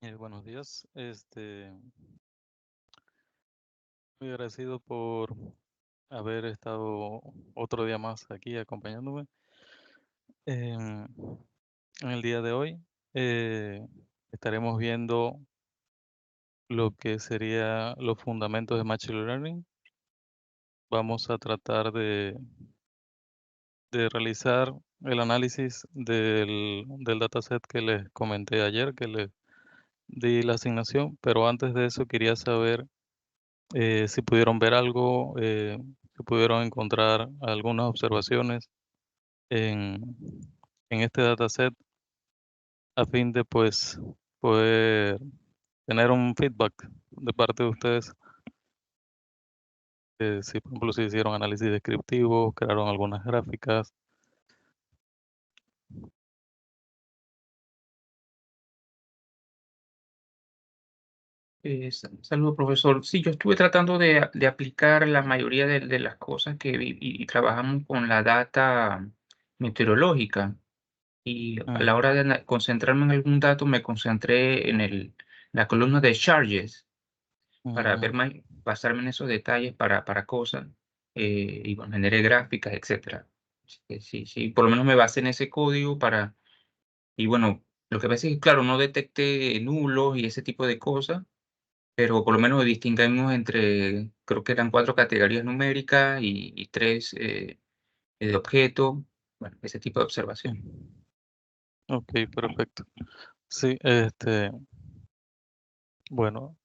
Buenos días. Muy agradecido por haber estado otro día más aquí acompañándome. Em, en el día de hoy eh, estaremos viendo lo que sería los fundamentos de Machine Learning. Vamos a tratar de realizar el análisis del dataset que les comenté ayer, que les di la asignación, pero antes de eso quería saber si pudieron ver algo, si pudieron encontrar algunas observaciones en, en este dataset a fin de pues poder tener un feedback de parte de ustedes, si por ejemplo si hicieron análisis descriptivo, crearon algunas gráficas. Saludos, profesor. Sí, yo estuve tratando de aplicar la mayoría de las cosas que vi y trabajamos con la data meteorológica. Y a la Ujú, hora de concentrarme en algún dato, me concentré en la columna de charges para ver ujú. más, basarme en esos detalles para cosas. Y bueno, generé gráficas, etcétera. Así que sí, sí, por lo menos me basé en ese código para. Y bueno, lo que pasa es que, claro, no detecté nulos y ese tipo de cosas, pero por lo menos distinguimos entre, creo que eran 4 categorías numéricas y 3 de objeto, bueno, ese tipo de observación. Ok, perfecto. Sí, bueno,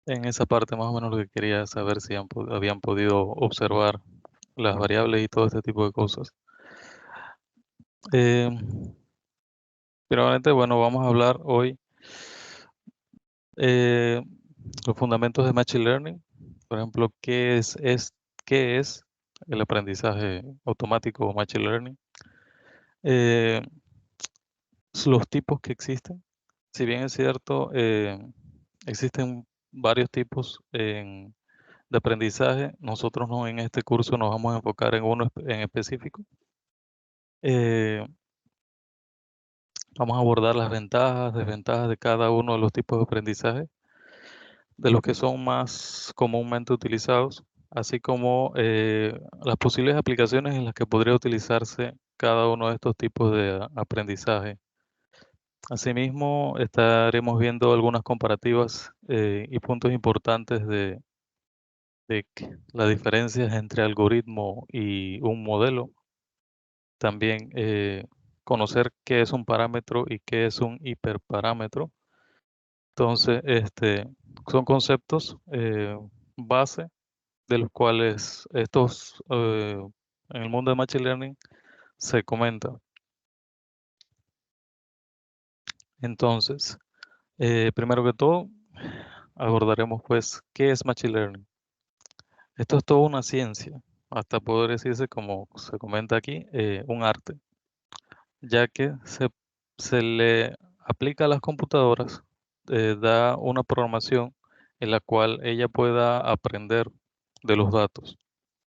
en esa parte más o menos lo que quería saber si habían podido observar las variables y todo este tipo de cosas. Em, Primeramente, bueno, vamos a hablar hoy eh, los fundamentos de Machine Learning. Por ejemplo, qué es el aprendizaje automático o Machine Learning? Eh, los tipos que existen. Si bien es cierto, existen varios tipos de aprendizaje. Nosotros no en este curso nos vamos a enfocar en uno en específico. Eh, Vamos a abordar las ventajas, desventajas de cada uno de los tipos de aprendizaje, de los que son más comúnmente utilizados, así como las posibles aplicaciones en las que podría utilizarse cada uno de estos tipos de aprendizaje. Asimismo, estaremos viendo algunas comparativas y puntos importantes de las diferencias entre algoritmo y un modelo. También conocer qué es un parámetro y qué es un hiperparámetro. Entonces, son conceptos base de los cuales estos en el mundo de Machine Learning se comentan. Entonces, primero que todo, abordaremos pues qué es Machine Learning. Esto es toda una ciencia, hasta poder decirse, como se comenta aquí, un arte, ya que se le aplica a las computadoras, da una programación en la cual ella pueda aprender de los datos.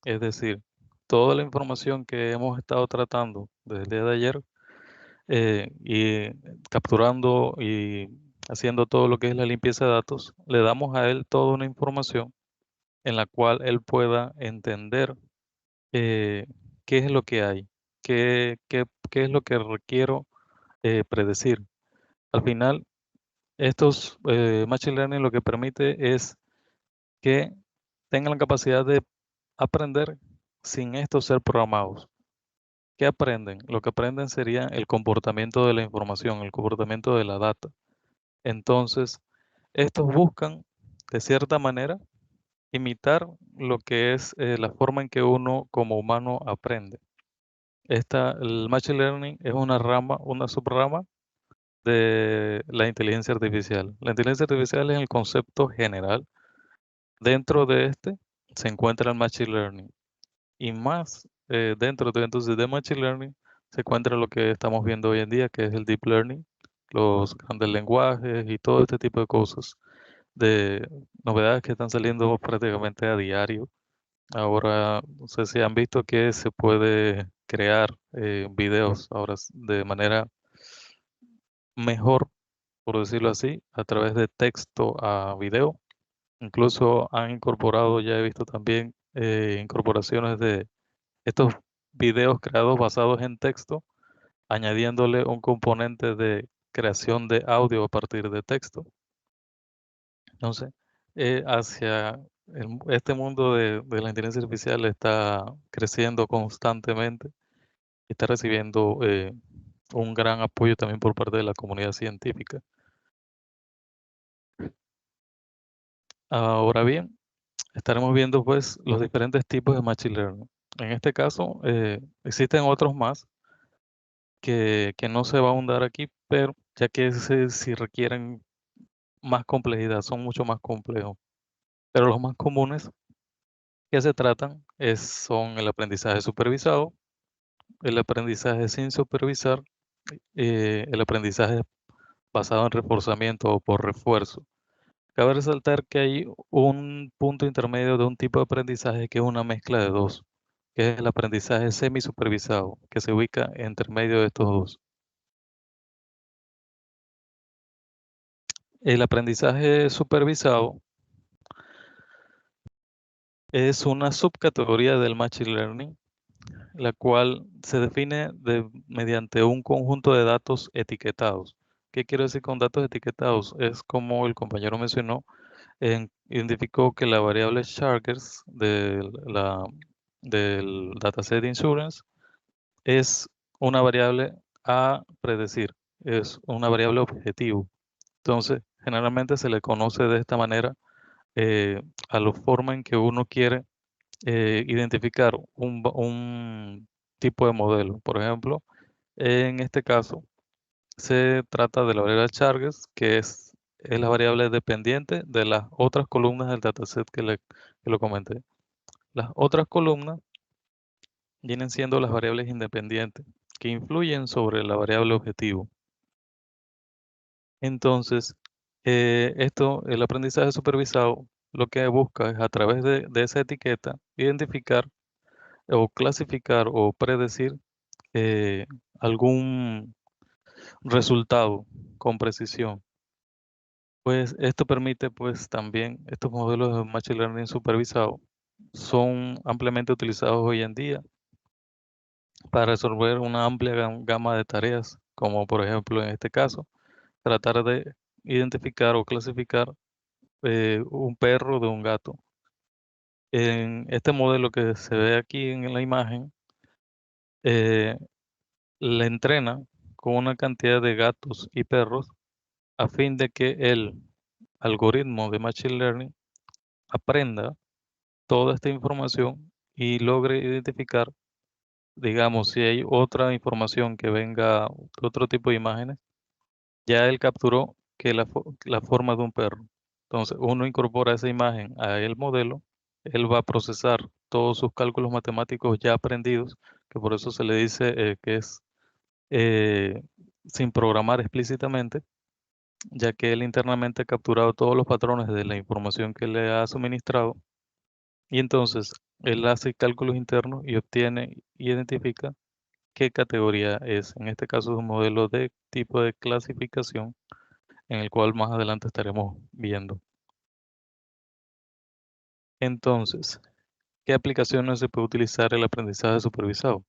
Es decir, toda la información que hemos estado tratando desde el día de ayer y capturando y haciendo todo lo que es la limpieza de datos, le damos a él toda una información en la cual él pueda entender qué es lo que hay, qué es lo que requiero predecir. Al final, estos Machine Learning lo que permite es que tengan la capacidad de aprender sin estos ser programados. ¿Qué aprenden? Lo que aprenden sería el comportamiento de la información, el comportamiento de la data. Entonces, estos buscan, de cierta manera, imitar lo que es la forma en que uno como humano aprende. El Machine Learning es una rama, una subrama de la inteligencia artificial. La inteligencia artificial es el concepto general. Dentro de este se encuentra el Machine Learning. Y más dentro de entonces de Machine Learning se encuentra lo que estamos viendo hoy en día, que es el Deep Learning, los grandes lenguajes y todo este tipo de cosas, de novedades que están saliendo prácticamente a diario. Ahora, no sé si han visto que se puede crear videos ahora de manera mejor por decirlo así, a través de texto a video. Incluso han incorporado, ya he visto también incorporaciones de estos videos creados basados en texto, añadiéndole un componente de creación de audio a partir de texto. Entonces, hacia este mundo de la inteligencia artificial está creciendo constantemente, está recibiendo un gran apoyo también por parte de la comunidad científica. Ahora bien, estaremos viendo pues los diferentes tipos de Machine Learning. En este caso, existen otros más que no se va a ahondar aquí, pero ya que si requieren más complejidad, son mucho más complejos. Pero los más comunes que se tratan son el aprendizaje supervisado, el aprendizaje sin supervisar, el aprendizaje basado en reforzamiento o por refuerzo. Cabe resaltar que hay un punto intermedio de un tipo de aprendizaje que es una mezcla de dos, que es el aprendizaje semi-supervisado, que se ubica entre medio de estos dos. El aprendizaje supervisado es una subcategoría del Machine Learning, la cual se define mediante un conjunto de datos etiquetados. ¿Qué quiero decir con datos etiquetados? Es como el compañero mencionó, identificó que la variable Chargers del dataset de Insurance es una variable a predecir, es una variable objetivo. Entonces, generalmente se le conoce de esta manera a la forma en que uno quiere identificar un tipo de modelo. Por ejemplo, en este caso, se trata de la variable Charges, que es la variable dependiente de las otras columnas del dataset que lo comenté. Las otras columnas vienen siendo las variables independientes, que influyen sobre la variable objetivo. Entonces, el aprendizaje supervisado, lo que busca es a través de esa etiqueta identificar o clasificar o predecir eh, algún resultado con precisión. Pues esto permite pues también estos modelos de Machine Learning supervisado son ampliamente utilizados hoy en día para resolver una amplia gama de tareas, como por ejemplo en este caso, tratar de identificar o clasificar un perro de un gato. En este modelo que se ve aquí en la imagen, eh, le entrena con una cantidad de gatos y perros a fin de que el algoritmo de Machine Learning aprenda toda esta información y logre identificar, digamos, si hay otra información que venga de otro tipo de imágenes, ya él capturó que la forma de un perro. Entonces, uno incorpora esa imagen a el modelo, él va a procesar todos sus cálculos matemáticos ya aprendidos, que por eso se le dice que es eh, sin programar explícitamente, ya que él internamente ha capturado todos los patrones de la información que le ha suministrado. Y entonces él hace cálculos internos y obtiene, identifica qué categoría es. En este caso es un modelo de tipo de clasificación en el cual más adelante estaremos viendo. Entonces, ¿qué aplicaciones se puede utilizar el aprendizaje supervisado?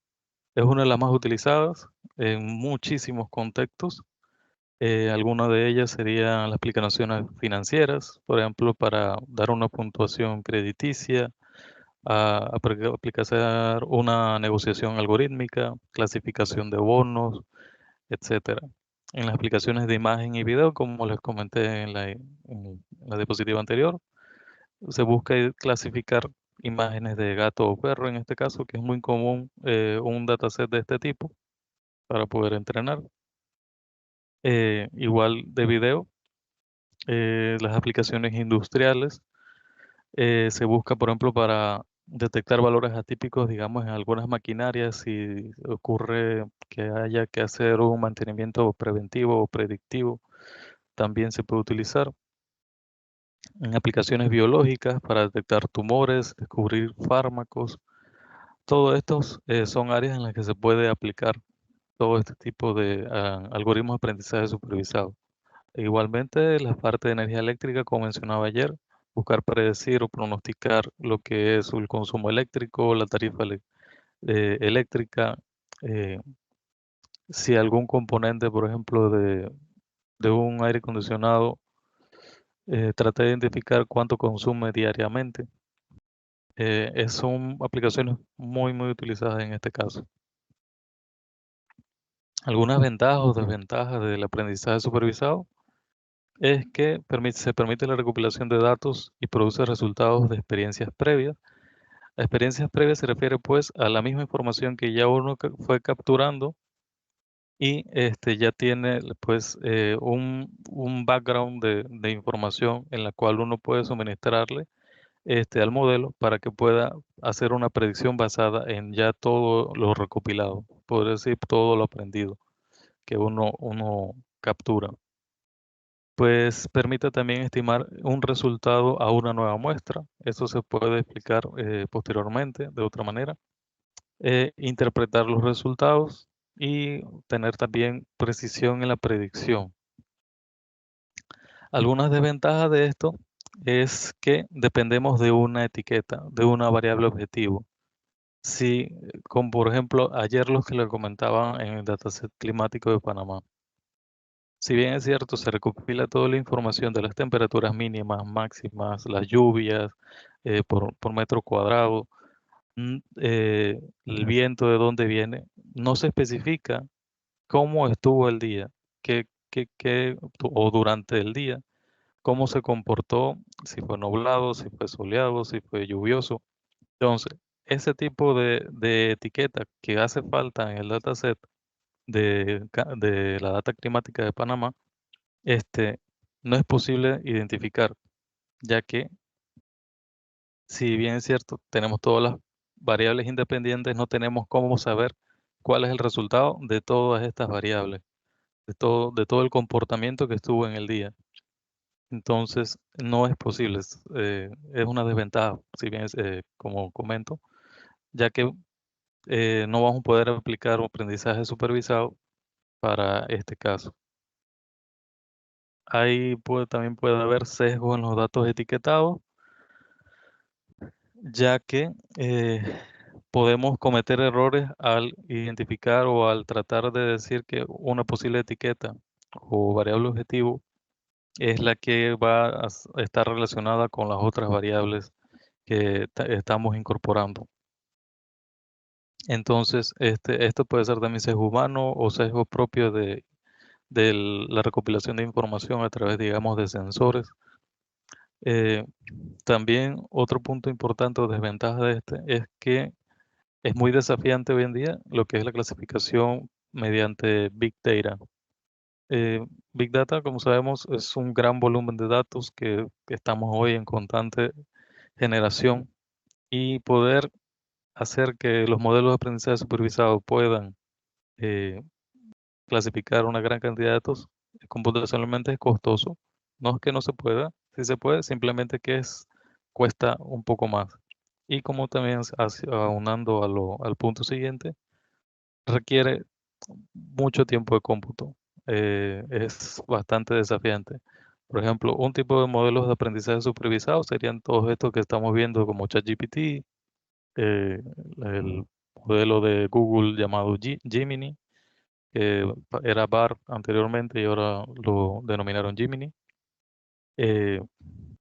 Es una de las más utilizadas en muchísimos contextos. Algunas de ellas serían las aplicaciones financieras, por ejemplo, para dar una puntuación crediticia, aplicar una negociación algorítmica, clasificación de bonos, etcétera. En las aplicaciones de imagen y video, como les comenté en la diapositiva anterior, se busca clasificar imágenes de gato o perro, en este caso, que es muy común un dataset de este tipo para poder entrenar. Igual de video, las aplicaciones industriales se busca, por ejemplo, para detectar valores atípicos, digamos, en algunas maquinarias, si ocurre que haya que hacer un mantenimiento preventivo o predictivo, también se puede utilizar. En aplicaciones biológicas para detectar tumores, descubrir fármacos, todos estos son áreas en las que se puede aplicar todo este tipo de algoritmos de aprendizaje supervisado. igualmente, la parte de energía eléctrica, como mencionaba ayer, buscar predecir o pronosticar lo que es el consumo eléctrico, la tarifa eléctrica, eh, si algún componente, por ejemplo, de un aire acondicionado, trata de identificar cuánto consume diariamente. Son aplicaciones muy utilizadas en este caso. Algunas ventajas o desventajas del aprendizaje supervisado es que se permite la recopilación de datos y produce resultados de experiencias previas. A experiencias previas se refiere pues a la misma información que ya uno fue capturando y ya tiene pues un background de información en la cual uno puede suministrarle al modelo para que pueda hacer una predicción basada en ya todo lo recopilado, poder decir todo lo aprendido que uno captura. Pues permite también estimar un resultado a una nueva muestra. Eso se puede explicar posteriormente de otra manera. Interpretar los resultados y tener también precisión en la predicción. Algunas desventajas de esto es que dependemos de una etiqueta, de una variable objetivo. Si, como por ejemplo, ayer los que le comentaban en el dataset climático de Panamá. Si bien es cierto, se recopila toda la información de las temperaturas mínimas, máximas, las lluvias por metro cuadrado, el viento de dónde viene, no se especifica cómo estuvo el día, o durante el día, cómo se comportó, si fue nublado, si fue soleado, si fue lluvioso. Entonces, ese tipo de etiqueta que hace falta en el dataset de la data climática de Panamá, este, no es posible identificar, ya que si bien es cierto, tenemos todas las variables independientes, no tenemos cómo saber cuál es el resultado de todas estas variables, de todo el comportamiento que estuvo en el día. Entonces, no es posible, es una desventaja, si bien como comento, ya que no vamos a poder aplicar un aprendizaje supervisado para este caso. Ahí también puede haber sesgo en los datos etiquetados, ya que podemos cometer errores al identificar o al tratar de decir que una posible etiqueta o variable objetivo es la que va a estar relacionada con las otras variables que estamos incorporando. Entonces, esto puede ser también sesgo humano o sesgo propio de la recopilación de información a través, digamos, de sensores. Eh, También otro punto importante o desventaja de este es que es muy desafiante hoy en día lo que es la clasificación mediante Big Data. Big Data, como sabemos, es un gran volumen de datos que estamos hoy en constante generación y poder hacer que los modelos de aprendizaje supervisado puedan eh, clasificar una gran cantidad de datos computacionalmente es costoso. No es que no se pueda, sí se puede, simplemente que cuesta un poco más. Y como también aunando al punto siguiente, requiere mucho tiempo de cómputo. Es bastante desafiante. Por ejemplo, un tipo de modelos de aprendizaje supervisado serían todos estos que estamos viendo como ChatGPT, el modelo de Google llamado Gemini, que era BART anteriormente y ahora lo denominaron Gemini. Eh,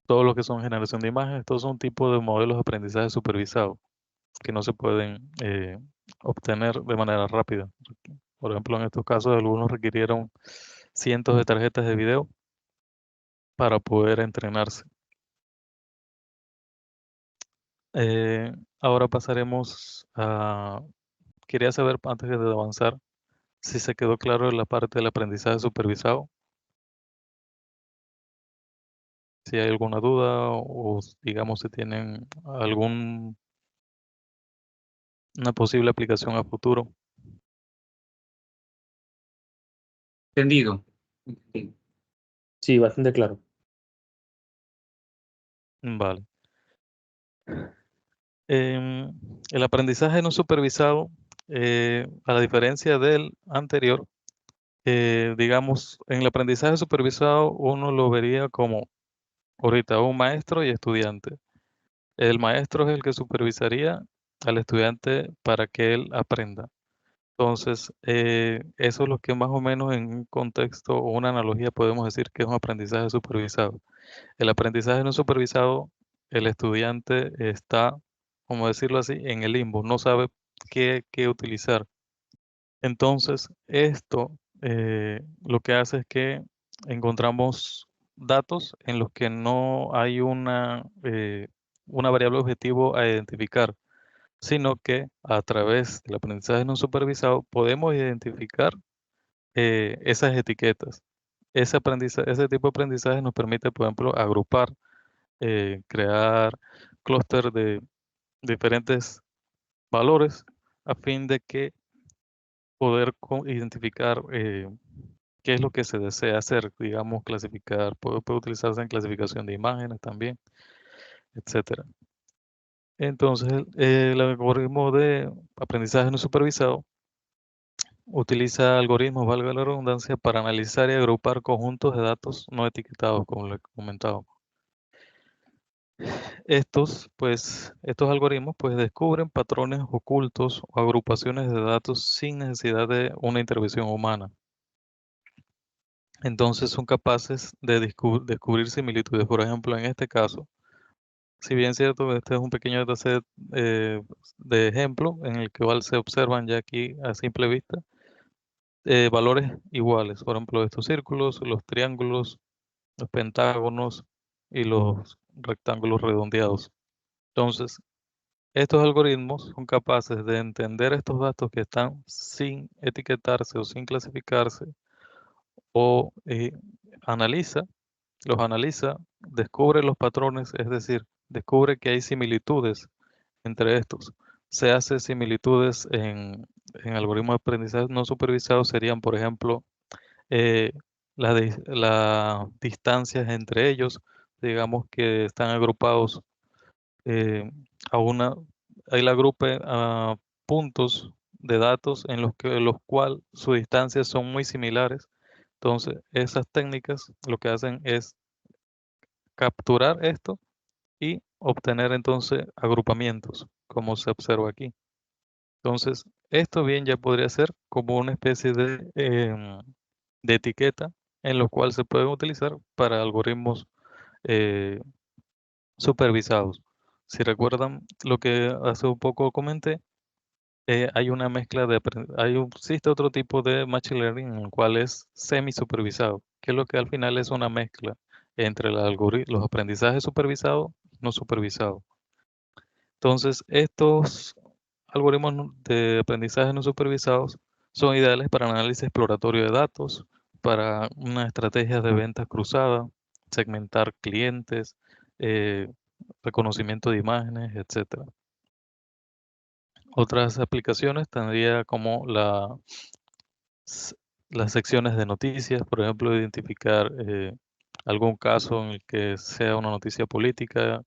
todo lo que son generación de imágenes, estos son tipos de modelos de aprendizaje supervisado que no se pueden obtener de manera rápida. Por ejemplo, en estos casos, algunos requirieron cientos de tarjetas de video para poder entrenarse. Eh, Ahora pasaremos a... Quería saber, antes de avanzar, si se quedó claro la parte del aprendizaje supervisado, si hay alguna duda o digamos si tienen alguna posible aplicación a futuro. Entendido. Sí. Sí, bastante claro. Vale. El aprendizaje no supervisado, a la diferencia del anterior, digamos, en el aprendizaje supervisado uno lo vería como ahorita un maestro y estudiante. El maestro es el que supervisaría al estudiante para que él aprenda. Entonces, eso es lo que más o menos en un contexto o una analogía podemos decir que es un aprendizaje supervisado. El aprendizaje no supervisado, el estudiante está, como decirlo así, en el limbo, no sabe qué utilizar. Entonces, esto lo que hace es que encontramos datos en los que no hay una variable objetivo a identificar, sino que a través del aprendizaje no supervisado podemos identificar esas etiquetas. Ese tipo de aprendizaje nos permite, por ejemplo, agrupar, crear clúster de diferentes valores a fin de que poder identificar qué es lo que se desea hacer, digamos, clasificar, puede utilizarse en clasificación de imágenes también, etcétera. Entonces, el algoritmo de aprendizaje no supervisado utiliza algoritmos, valga la redundancia, para analizar y agrupar conjuntos de datos no etiquetados, como le he comentado. Estos algoritmos, pues, descubren patrones ocultos o agrupaciones de datos sin necesidad de una intervención humana. Entonces, son capaces de descubrir similitudes. Por ejemplo, en este caso, si bien es cierto, este es un pequeño dataset de ejemplo en el que igual se observan ya aquí a simple vista valores iguales. Por ejemplo, estos círculos, los triángulos, los pentágonos y los rectángulos redondeados. Entonces, estos algoritmos son capaces de entender estos datos que están sin etiquetarse o sin clasificarse o analiza, los analiza, descubre los patrones, es decir, descubre que hay similitudes entre estos. Se hace similitudes en algoritmos de aprendizaje no supervisados, serían, por ejemplo, eh, las distancias entre ellos, digamos que están agrupados eh, a una, ahí la agrupe a puntos de datos en los cuales sus distancias son muy similares. Entonces, esas técnicas lo que hacen es capturar esto y obtener entonces agrupamientos, como se observa aquí. Entonces, esto bien ya podría ser como una especie de etiqueta en lo cual se pueden utilizar para algoritmos eh, supervisados. Si recuerdan lo que hace un poco comenté, hay una mezcla existe otro tipo de machine learning en el cual es semi supervisado, que es lo que al final es una mezcla entre los aprendizajes supervisados y no supervisados. Entonces, estos algoritmos de aprendizaje no supervisados son ideales para análisis exploratorio de datos, para una estrategia de ventas cruzada, segmentar clientes, eh, reconocimiento de imágenes, etcétera. Otras aplicaciones tendría como s- las secciones de noticias, por ejemplo, identificar algún caso en el que sea una noticia política,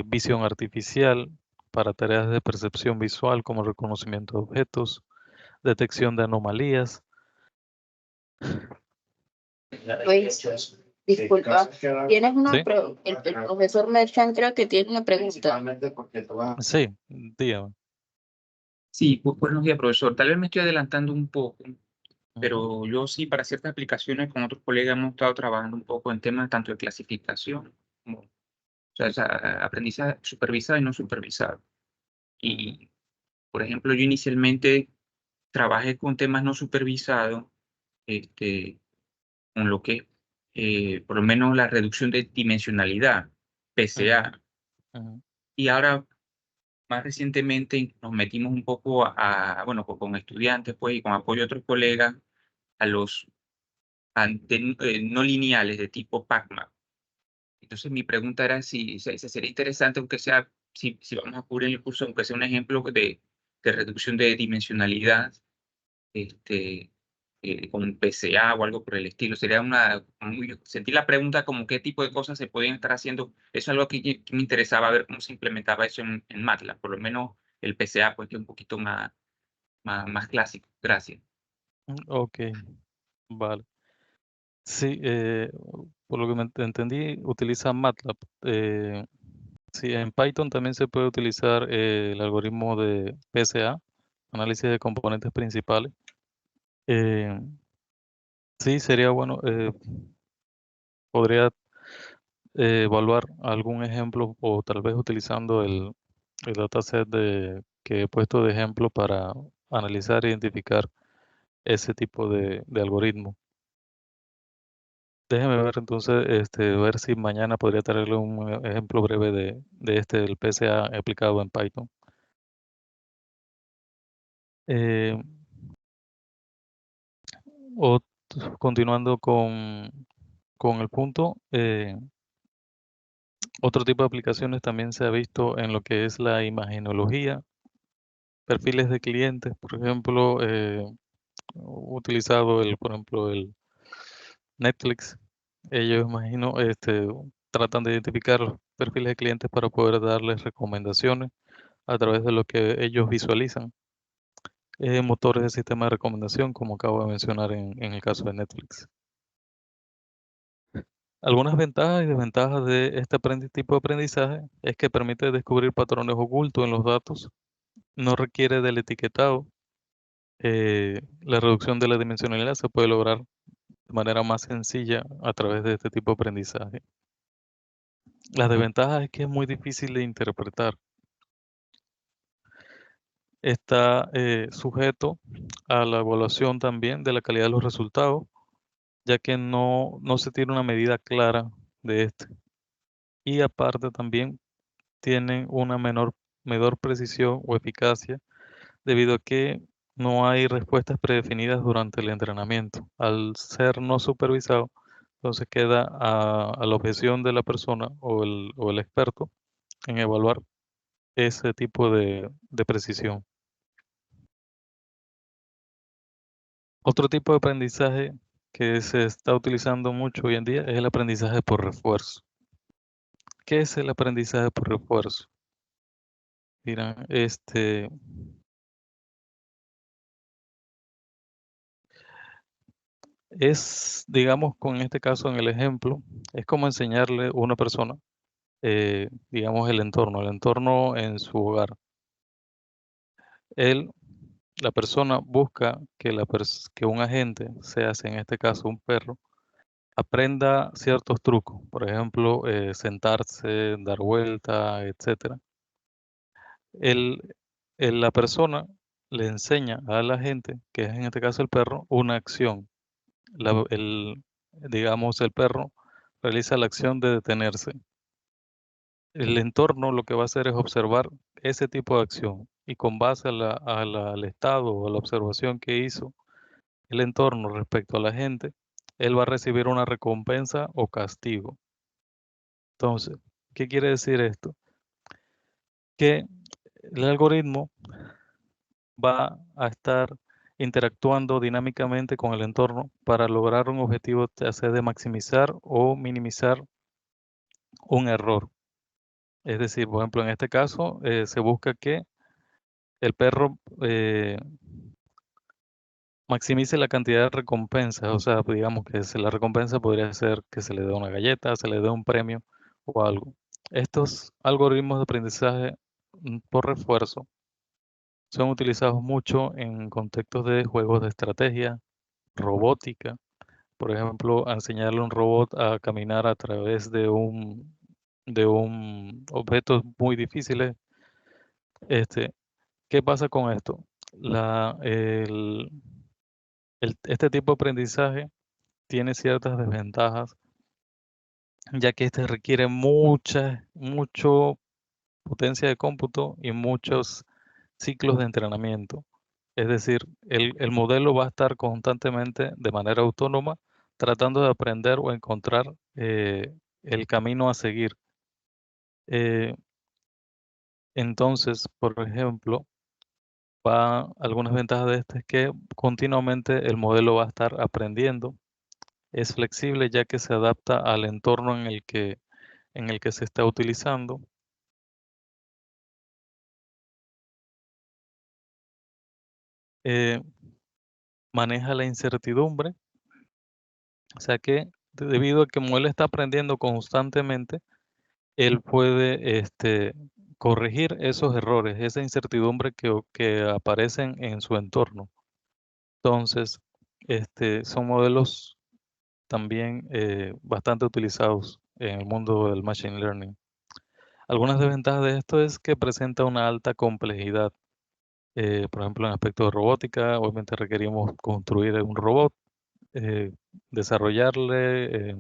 visión artificial para tareas de percepción visual como reconocimiento de objetos, detección de anomalías. Luis, disculpa, tienes Sí, el profesor Merchan creo que tiene una pregunta. sí, dígame. Sí, buenos días, profesor. Tal vez me estoy adelantando un poco, Ujú, pero yo sí, para ciertas aplicaciones con otros colegas hemos estado trabajando un poco en temas tanto de clasificación, como, o sea, aprendizaje supervisado y no supervisado. ujú, Y, por ejemplo, yo inicialmente trabajé con temas no supervisados, este, con lo que es, por lo menos la reducción de dimensionalidad, ujú, PCA. ujú, Y ahora, más recientemente, nos metimos un poco bueno, con estudiantes, pues, y con apoyo de otros colegas, a los no lineales de tipo Pacman. Entonces, mi pregunta era si sería interesante, aunque sea, si vamos a cubrir el curso, aunque sea un ejemplo de reducción de dimensionalidad, este, con PCA o algo por el estilo. Sería sentí la pregunta como qué tipo de cosas se podían estar haciendo. Eso es algo que me interesaba ver cómo se implementaba eso en MATLAB, por lo menos el PCA, pues que es un poquito más clásico. Gracias. Ok. Vale. Sí, por lo que entendí, utiliza MATLAB. Sí, en Python también se puede utilizar el algoritmo de PSA, análisis de componentes principales. Eh, sí, sería bueno, podría evaluar algún ejemplo o tal vez utilizando el dataset que he puesto de ejemplo para analizar e identificar ese tipo de algoritmo. Déjeme ver entonces, ver si mañana podría traerle un ejemplo breve del PSA aplicado en Python. Eh, o continuando con el punto, otro tipo de aplicaciones también se ha visto en lo que es la imagenología, perfiles de clientes, por ejemplo, utilizado por ejemplo, el Netflix. Ellos, imagino, tratan de identificar los perfiles de clientes para poder darles recomendaciones a través de lo que ellos visualizan. Motores de sistema de recomendación, como acabo de mencionar en el caso de Netflix. Algunas ventajas y desventajas de este tipo de aprendizaje es que permite descubrir patrones ocultos en los datos, no requiere del etiquetado. La reducción de la dimensionalidad se puede lograr de manera más sencilla a través de este tipo de aprendizaje. Las desventajas es que es muy difícil de interpretar. Está sujeto a la evaluación también de la calidad de los resultados, ya que no se tiene una medida clara de este. Y aparte también tienen una menor precisión o eficacia debido a que no hay respuestas predefinidas durante el entrenamiento. Al ser no supervisado, entonces queda a la objeción de la persona o el experto en evaluar ese tipo de precisión. Otro tipo de aprendizaje que se está utilizando mucho hoy en día es el aprendizaje por refuerzo. ¿Qué es el aprendizaje por refuerzo? Dirán, digamos, con este caso en el ejemplo, es como enseñarle a una persona, digamos, el entorno en su hogar. Él, la persona busca que un agente, se hace en este caso un perro, aprenda ciertos trucos, por ejemplo, sentarse, dar vuelta, etcétera. El, la persona le enseña a la gente, que es en este caso el perro, una acción. Digamos, el perro realiza la acción de detenerse. El entorno lo que va a hacer es observar ese tipo de acción y con base al estado o a la observación que hizo el entorno respecto a la gente, él va a recibir una recompensa o castigo. Entonces, ¿qué quiere decir esto? Que el algoritmo va a estar interactuando dinámicamente con el entorno para lograr un objetivo, ya sea de maximizar o minimizar un error. Es decir, por ejemplo, en este caso se busca que el perro maximice la cantidad de recompensas, o sea, pues, digamos que la recompensa podría ser que se le dé una galleta, se le dé un premio o algo. Estos algoritmos de aprendizaje por refuerzo son utilizados mucho en contextos de juegos de estrategia, robótica. Por ejemplo, a enseñarle a un robot a caminar a través de un objetos muy difíciles. ¿Qué pasa con esto? Este tipo de aprendizaje tiene ciertas desventajas, ya que este requiere mucho potencia de cómputo y muchos ciclos de entrenamiento. Es decir, el modelo va a estar constantemente de manera autónoma tratando de aprender o encontrar el camino a seguir. Eh, entonces, por ejemplo, algunas ventajas de este es que continuamente el modelo va a estar aprendiendo. Es flexible ya que se adapta al entorno en el que se está utilizando. Eh, Maneja la incertidumbre, O sea que debido a que como él está aprendiendo constantemente, él puede corregir esos errores, esa incertidumbre que aparecen en su entorno. Entonces, son modelos también bastante utilizados en el mundo del machine learning. Algunas desventajas de esto es que presenta una alta complejidad. Por ejemplo, en aspectos de robótica, obviamente requerimos construir un robot, desarrollarle,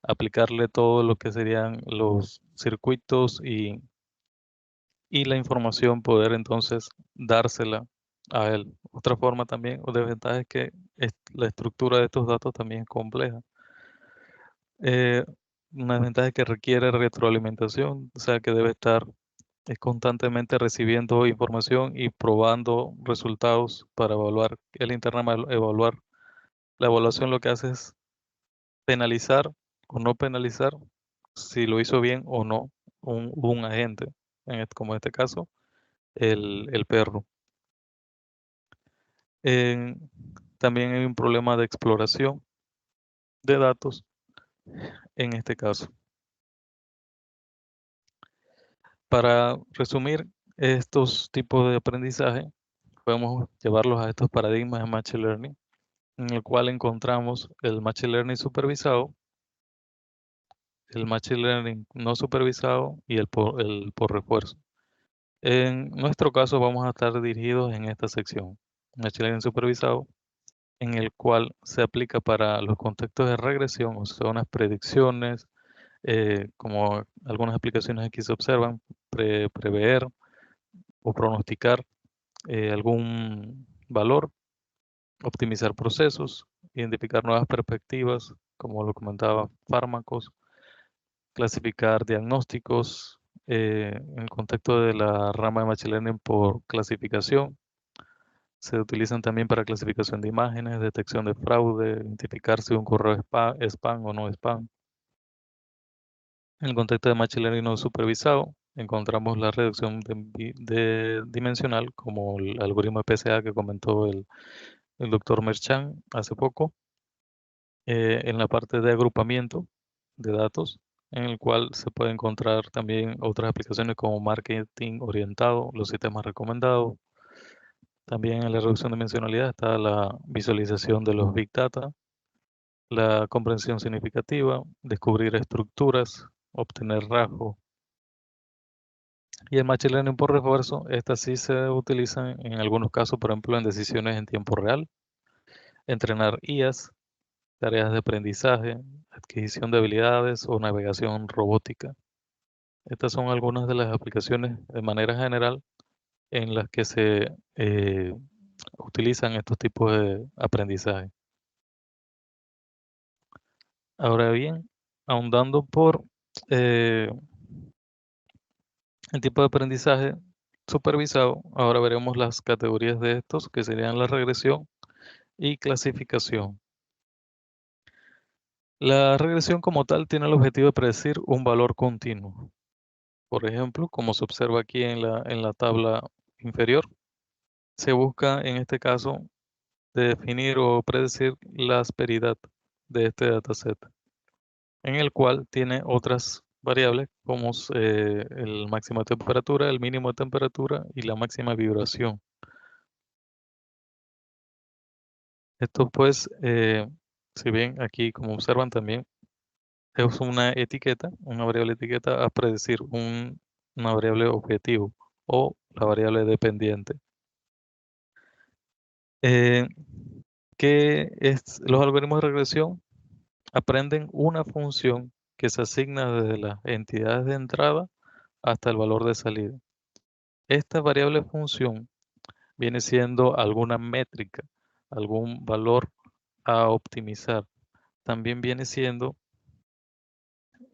aplicarle todo lo que serían los circuitos y la información, poder entonces dársela a él. Otra forma también o desventaja es que la estructura de estos datos también es compleja. Eh, una desventaja es que requiere retroalimentación, o sea que debe estar constantemente recibiendo información y probando resultados para evaluar. El internamente evaluar. La evaluación lo que hace es penalizar o no penalizar si lo hizo bien o no un agente, como en este caso el perro. También hay un problema de exploración de datos en este caso. Para resumir estos tipos de aprendizaje, podemos llevarlos a estos paradigmas de Machine Learning, en el cual encontramos el Machine Learning supervisado, el Machine Learning no supervisado y el por refuerzo. En nuestro caso vamos a estar dirigidos en esta sección, Machine Learning supervisado, en el cual se aplica para los contextos de regresión, o sea, unas predicciones, como algunas aplicaciones aquí se observan, prever o pronosticar algún valor, optimizar procesos, identificar nuevas perspectivas, como lo comentaba, fármacos, clasificar diagnósticos, en el contexto de la rama de Machine Learning por clasificación. Se utilizan también para clasificación de imágenes, detección de fraude, identificar si un correo es spam o no spam. En el contexto de Machine Learning no supervisado, encontramos la reducción dimensional, como el algoritmo de PSA que comentó el doctor Merchan hace poco, en la parte de agrupamiento de datos, en el cual se puede encontrar también otras aplicaciones como marketing orientado, los sistemas recomendados. También en la reducción de dimensionalidad está la visualización de los Big Data, la comprensión significativa, descubrir estructuras, obtener rasgos. Y el Machine Learning por refuerzo, estas sí se utilizan en algunos casos, por ejemplo, en decisiones en tiempo real, entrenar IAs, tareas de aprendizaje, adquisición de habilidades o navegación robótica. Estas son algunas de las aplicaciones de manera general en las que se utilizan estos tipos de aprendizaje. Ahora bien, ahondando por el tipo de aprendizaje supervisado, ahora veremos las categorías de estos, que serían la regresión y clasificación. La regresión como tal tiene el objetivo de predecir un valor continuo. Por ejemplo, como se observa aquí en la tabla inferior, se busca en este caso definir o predecir la asperidad de este dataset, en el cual tiene otras variables como el máximo de temperatura, el mínimo de temperatura y la máxima vibración. Esto pues, si bien aquí como observan también, es una etiqueta, una variable etiqueta a predecir una variable objetivo o la variable dependiente. Los algoritmos de regresión aprenden una función que se asigna desde las entidades de entrada hasta el valor de salida. Esta variable función viene siendo alguna métrica, algún valor a optimizar. También viene siendo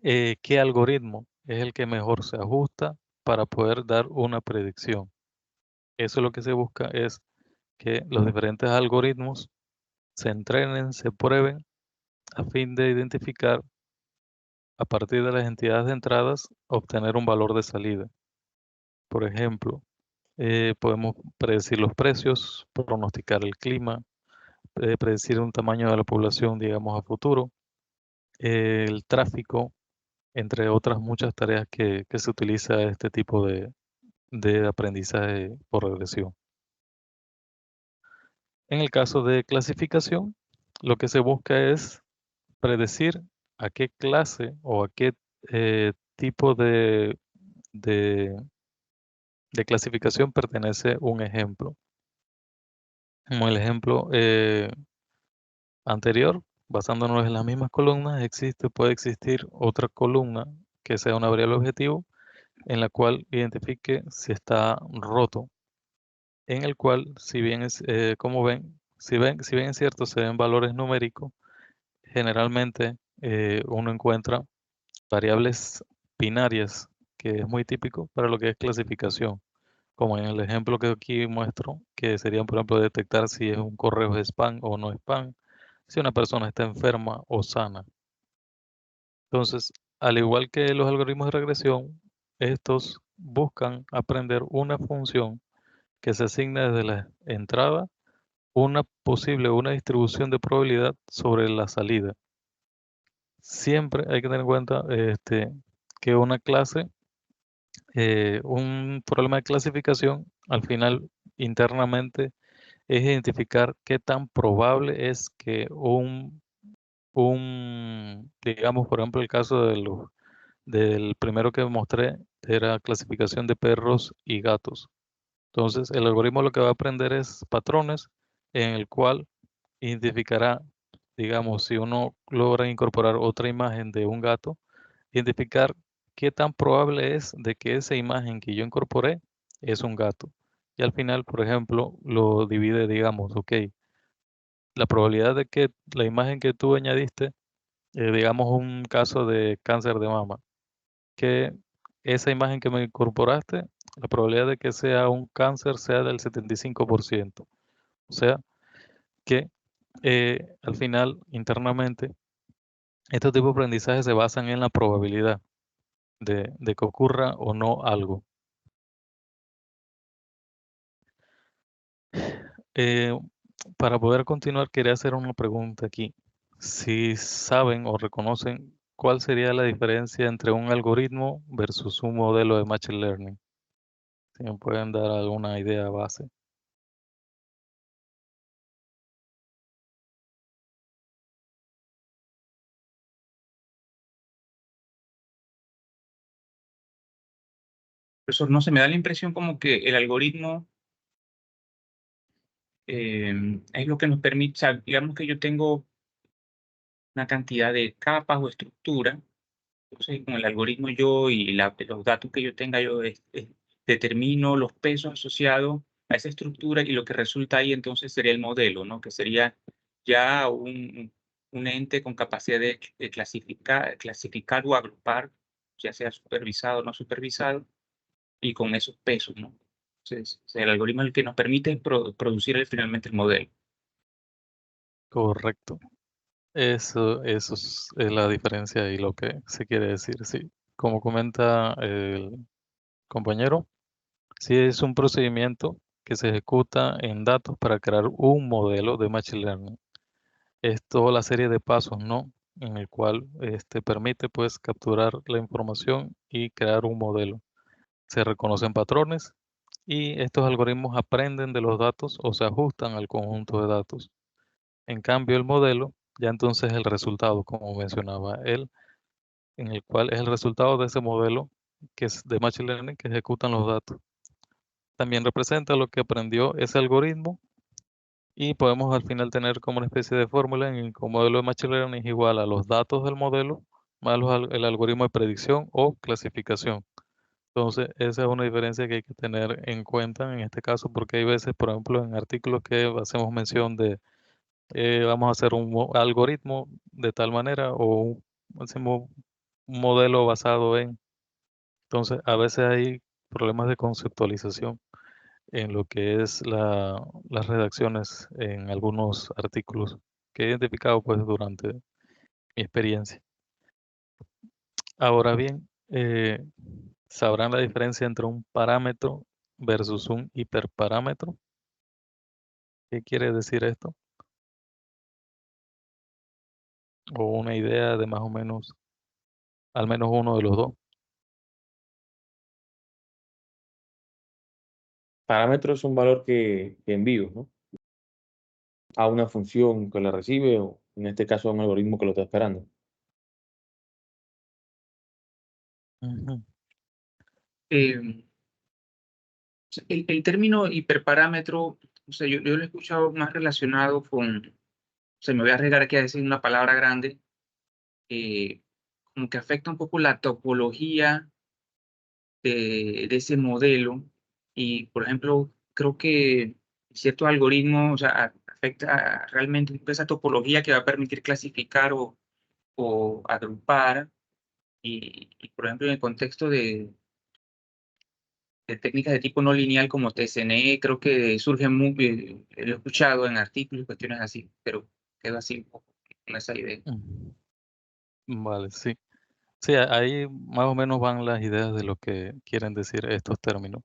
qué algoritmo es el que mejor se ajusta para poder dar una predicción. Eso lo que se busca es que los diferentes algoritmos se entrenen, se prueben a fin de identificar a partir de las entidades de entradas, obtener un valor de salida. Por ejemplo, podemos predecir los precios, pronosticar el clima, predecir un tamaño de la población, digamos, a futuro, el tráfico, entre otras muchas tareas que se utiliza este tipo de aprendizaje por regresión. En el caso de clasificación, lo que se busca es predecir a qué clase o a qué tipo de, de clasificación pertenece un ejemplo. Como el ejemplo anterior, basándonos en las mismas columnas, puede existir otra columna que sea una variable objetivo en la cual identifique si está roto, en el cual, si bien es, como ven, si bien es cierto, se ven valores numéricos, generalmente uno encuentra variables binarias, que es muy típico para lo que es clasificación, como en el ejemplo que aquí muestro, que serían, por ejemplo, detectar si es un correo spam o no spam, si una persona está enferma o sana. Entonces, al igual que los algoritmos de regresión, estos buscan aprender una función que se asigna desde la entrada una distribución de probabilidad sobre la salida. Siempre hay que tener en cuenta que una clase, un problema de clasificación, al final internamente es identificar qué tan probable es que digamos, por ejemplo, el caso del primero que mostré era clasificación de perros y gatos. Entonces, el algoritmo lo que va a aprender es patrones en el cual identificará, digamos, si uno logra incorporar otra imagen de un gato, identificar qué tan probable es de que esa imagen que yo incorporé es un gato. Y al final, por ejemplo, lo divide, digamos, ok, la probabilidad de que la imagen que tú añadiste, digamos un caso de cáncer de mama, que esa imagen que me incorporaste, la probabilidad de que sea un cáncer sea del 75%. O sea, que al final, internamente, este tipo de aprendizaje se basan en la probabilidad de que ocurra o no algo. Eh, para poder continuar, quería hacer una pregunta aquí. Si saben o reconocen cuál sería la diferencia entre un algoritmo versus un modelo de Machine Learning. Si me pueden dar alguna idea base. Profesor, no se me da la impresión como que el algoritmo es lo que nos permite, o sea, digamos que yo tengo una cantidad de capas o estructuras. Entonces, con el algoritmo los datos que yo tenga, determino los pesos asociados a esa estructura y lo que resulta ahí entonces sería el modelo, ¿no? Que sería ya un ente con capacidad de clasificar o agrupar, ya sea supervisado o no supervisado, y con esos pesos, ¿no? Entonces, o sea, el algoritmo es el que nos permite producir finalmente el modelo. Correcto. Eso es la diferencia y lo que se quiere decir, sí. Como comenta el compañero, sí es un procedimiento que se ejecuta en datos para crear un modelo de Machine Learning. Es toda la serie de pasos, ¿no? En el cual permite pues capturar la información y crear un modelo. Se reconocen patrones y estos algoritmos aprenden de los datos o se ajustan al conjunto de datos. En cambio, el modelo, ya entonces el resultado, como mencionaba él, en el cual es el resultado de ese modelo que es de Machine Learning que ejecutan los datos. También representa lo que aprendió ese algoritmo y podemos al final tener como una especie de fórmula en el que un modelo de Machine Learning es igual a los datos del modelo más el algoritmo de predicción o clasificación. Entonces, esa es una diferencia que hay que tener en cuenta en este caso, porque hay veces, por ejemplo, en artículos que hacemos mención de vamos a hacer un algoritmo de tal manera o hacemos un modelo basado en. Entonces, a veces hay problemas de conceptualización en lo que es las redacciones en algunos artículos que he identificado pues durante mi experiencia. Ahora bien, ¿sabrán la diferencia entre un parámetro versus un hiperparámetro? ¿Qué quiere decir esto? o una idea de más o menos, al menos uno de los dos. Parámetro es un valor que envío, ¿no? A una función que la recibe o en este caso a un algoritmo que lo está esperando. Ujú. Em, el término hiperparámetro, o sea, yo lo he escuchado más relacionado con, o sea, me voy a arriesgar aquí a decir una palabra grande, como que afecta un poco la topología de ese modelo. Y, por ejemplo, creo que ciertos algoritmos, o sea, afecta realmente esa topología que va a permitir clasificar o agrupar. Y, por ejemplo, en el contexto de técnicas de tipo no lineal como TSNE, creo que surgen muy, lo he escuchado en artículos y cuestiones así, pero quedo así un poco con esa idea. Ujú. Vale, sí. Sí, ahí más o menos van las ideas de lo que quieren decir estos términos.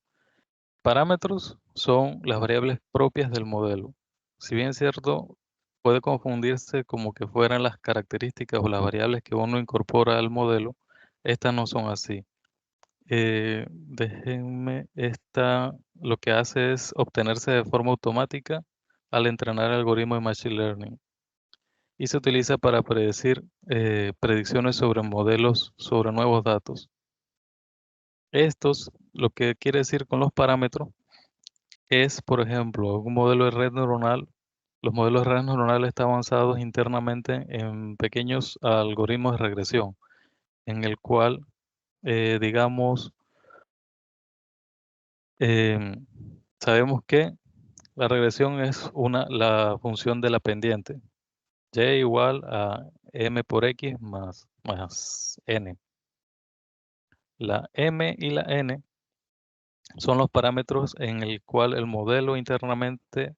Parámetros son las variables propias del modelo. Si bien es cierto, puede confundirse como que fueran las características o las variables que uno incorpora al modelo, estas no son así. Déjenme, esta lo que hace es obtenerse de forma automática al entrenar el algoritmo de Machine Learning y se utiliza para predecir predicciones sobre modelos, sobre nuevos datos. Estos, lo que quiere decir con los parámetros, es, por ejemplo, un modelo de red neuronal. Los modelos de redes neuronales están avanzados internamente en pequeños algoritmos de regresión, en el cual, digamos, em, sabemos que la regresión es la función de la pendiente, y igual a m por x más n. La m y la n son los parámetros en el cual el modelo internamente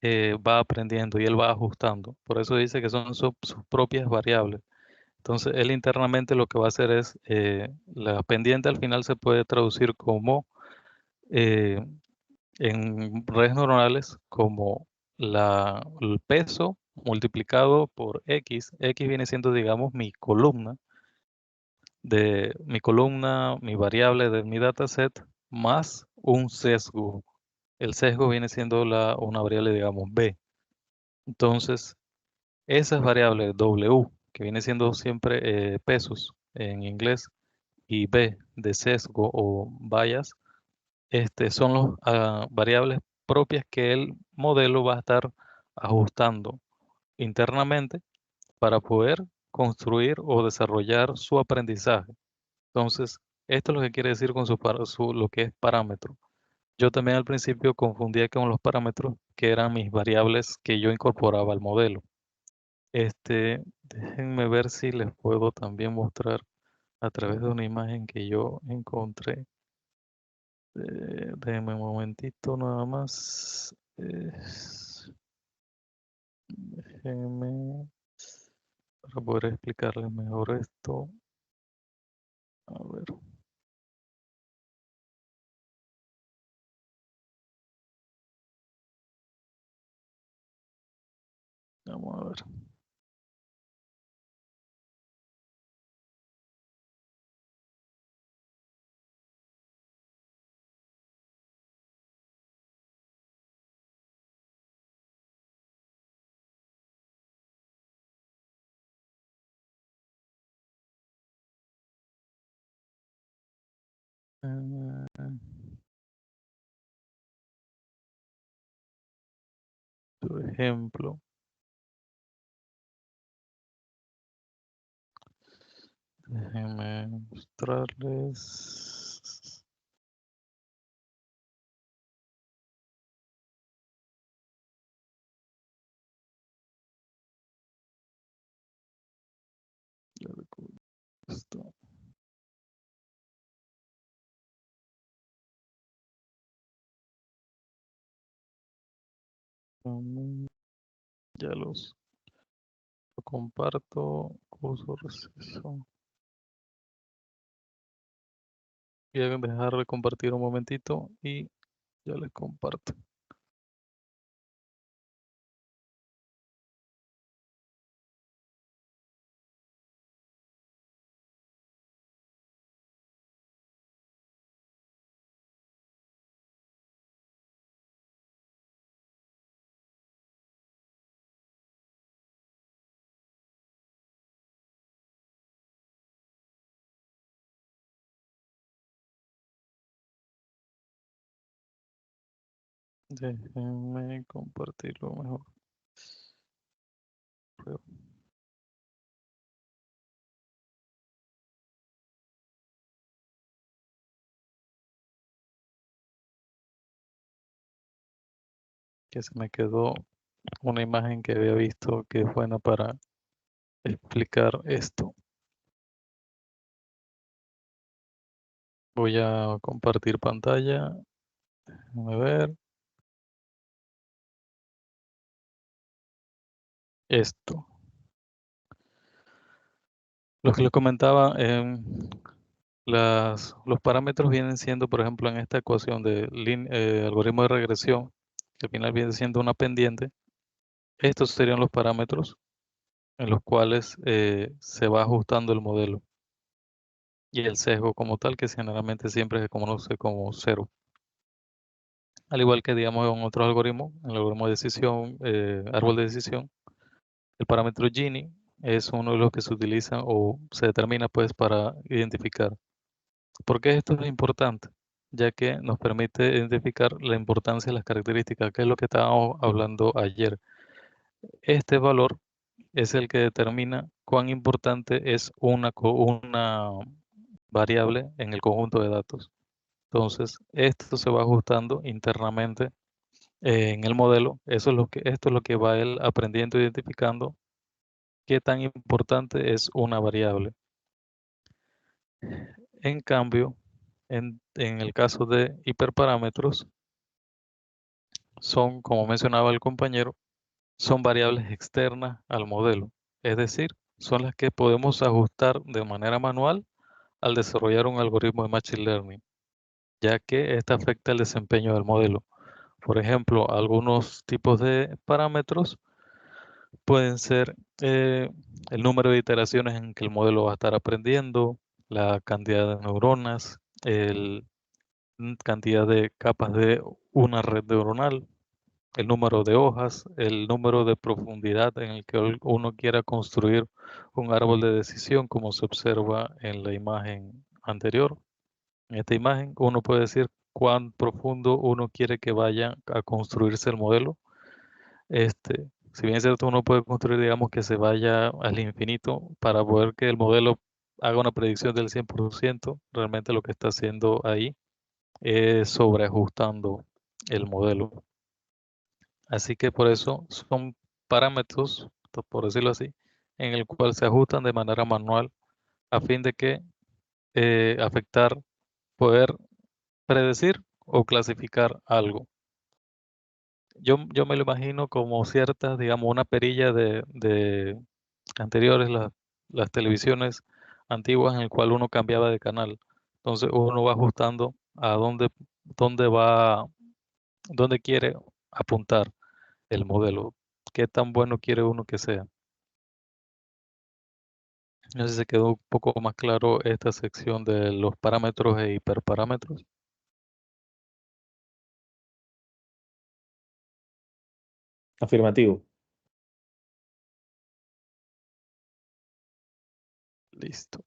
va aprendiendo y él va ajustando. Por eso dice que son sus propias variables. Entonces, él internamente lo que va a hacer es, la pendiente al final se puede traducir como, eh, en redes neuronales, como el peso multiplicado por x. X viene siendo, digamos, mi variable de mi dataset, más un sesgo. El sesgo viene siendo una variable, digamos, b. Entonces, esas variables W, que viene siendo siempre pesos en inglés, y B de sesgo o bias, son las variables propias que el modelo va a estar ajustando internamente para poder construir o desarrollar su aprendizaje. Entonces, esto es lo que quiere decir con lo que es parámetro. Yo también al principio confundía con los parámetros, que eran mis variables que yo incorporaba al modelo. Déjenme ver si les puedo también mostrar a través de una imagen que yo encontré. Déjenme un momentito nada más. Déjenme para poder explicarles mejor esto. A ver, vamos a ver. Eh, Por ejemplo, déjenme mostrarles. Ya recuerdo esto. Ya lo comparto. Uso receso. Voy a dejar de compartir un momentito y ya les comparto. Déjenme compartirlo mejor. Prueba. Que se me quedó una imagen que había visto que es buena para explicar esto. Voy a compartir pantalla. Déjame ver. Esto. Lo que les comentaba, los parámetros vienen siendo, por ejemplo, en esta ecuación de algoritmo de regresión, que al final viene siendo una pendiente. Estos serían los parámetros en los cuales se va ajustando el modelo. Y el sesgo como tal, que generalmente siempre se conoce como 0. Al igual que, digamos, en otros algoritmos, en el algoritmo de decisión, árbol de decisión, el parámetro Gini es uno de los que se utiliza o se determina pues para identificar. ¿Por qué esto es importante? Ya que nos permite identificar la importancia de las características, que es lo que estábamos hablando ayer. Este valor es el que determina cuán importante es una variable en el conjunto de datos. Entonces, esto se va ajustando internamente en el modelo. Esto es lo que va él aprendiendo, identificando qué tan importante es una variable. En cambio, en el caso de hiperparámetros, son, como mencionaba el compañero, son variables externas al modelo. Es decir, son las que podemos ajustar de manera manual al desarrollar un algoritmo de Machine Learning, ya que esta afecta el desempeño del modelo. Por ejemplo, algunos tipos de parámetros pueden ser el número de iteraciones en que el modelo va a estar aprendiendo, la cantidad de neuronas, la cantidad de capas de una red neuronal, el número de hojas, el número de profundidad en el que uno quiera construir un árbol de decisión, como se observa en la imagen anterior. En esta imagen uno puede decir cuán profundo uno quiere que vaya a construirse el modelo. Si bien es cierto, uno puede construir, digamos, que se vaya al infinito para poder que el modelo haga una predicción del 100%, realmente lo que está haciendo ahí es sobreajustando el modelo. Así que por eso son parámetros, por decirlo así, en el cual se ajustan de manera manual a fin de que afectar, poder predecir o clasificar algo. Yo me lo imagino como ciertas, digamos, una perilla de anteriores, las televisiones antiguas en el cual uno cambiaba de canal. Entonces uno va ajustando a dónde quiere apuntar el modelo, qué tan bueno quiere uno que sea. No sé si se quedó un poco más claro esta sección de los parámetros e hiperparámetros. Afirmativo. Listo.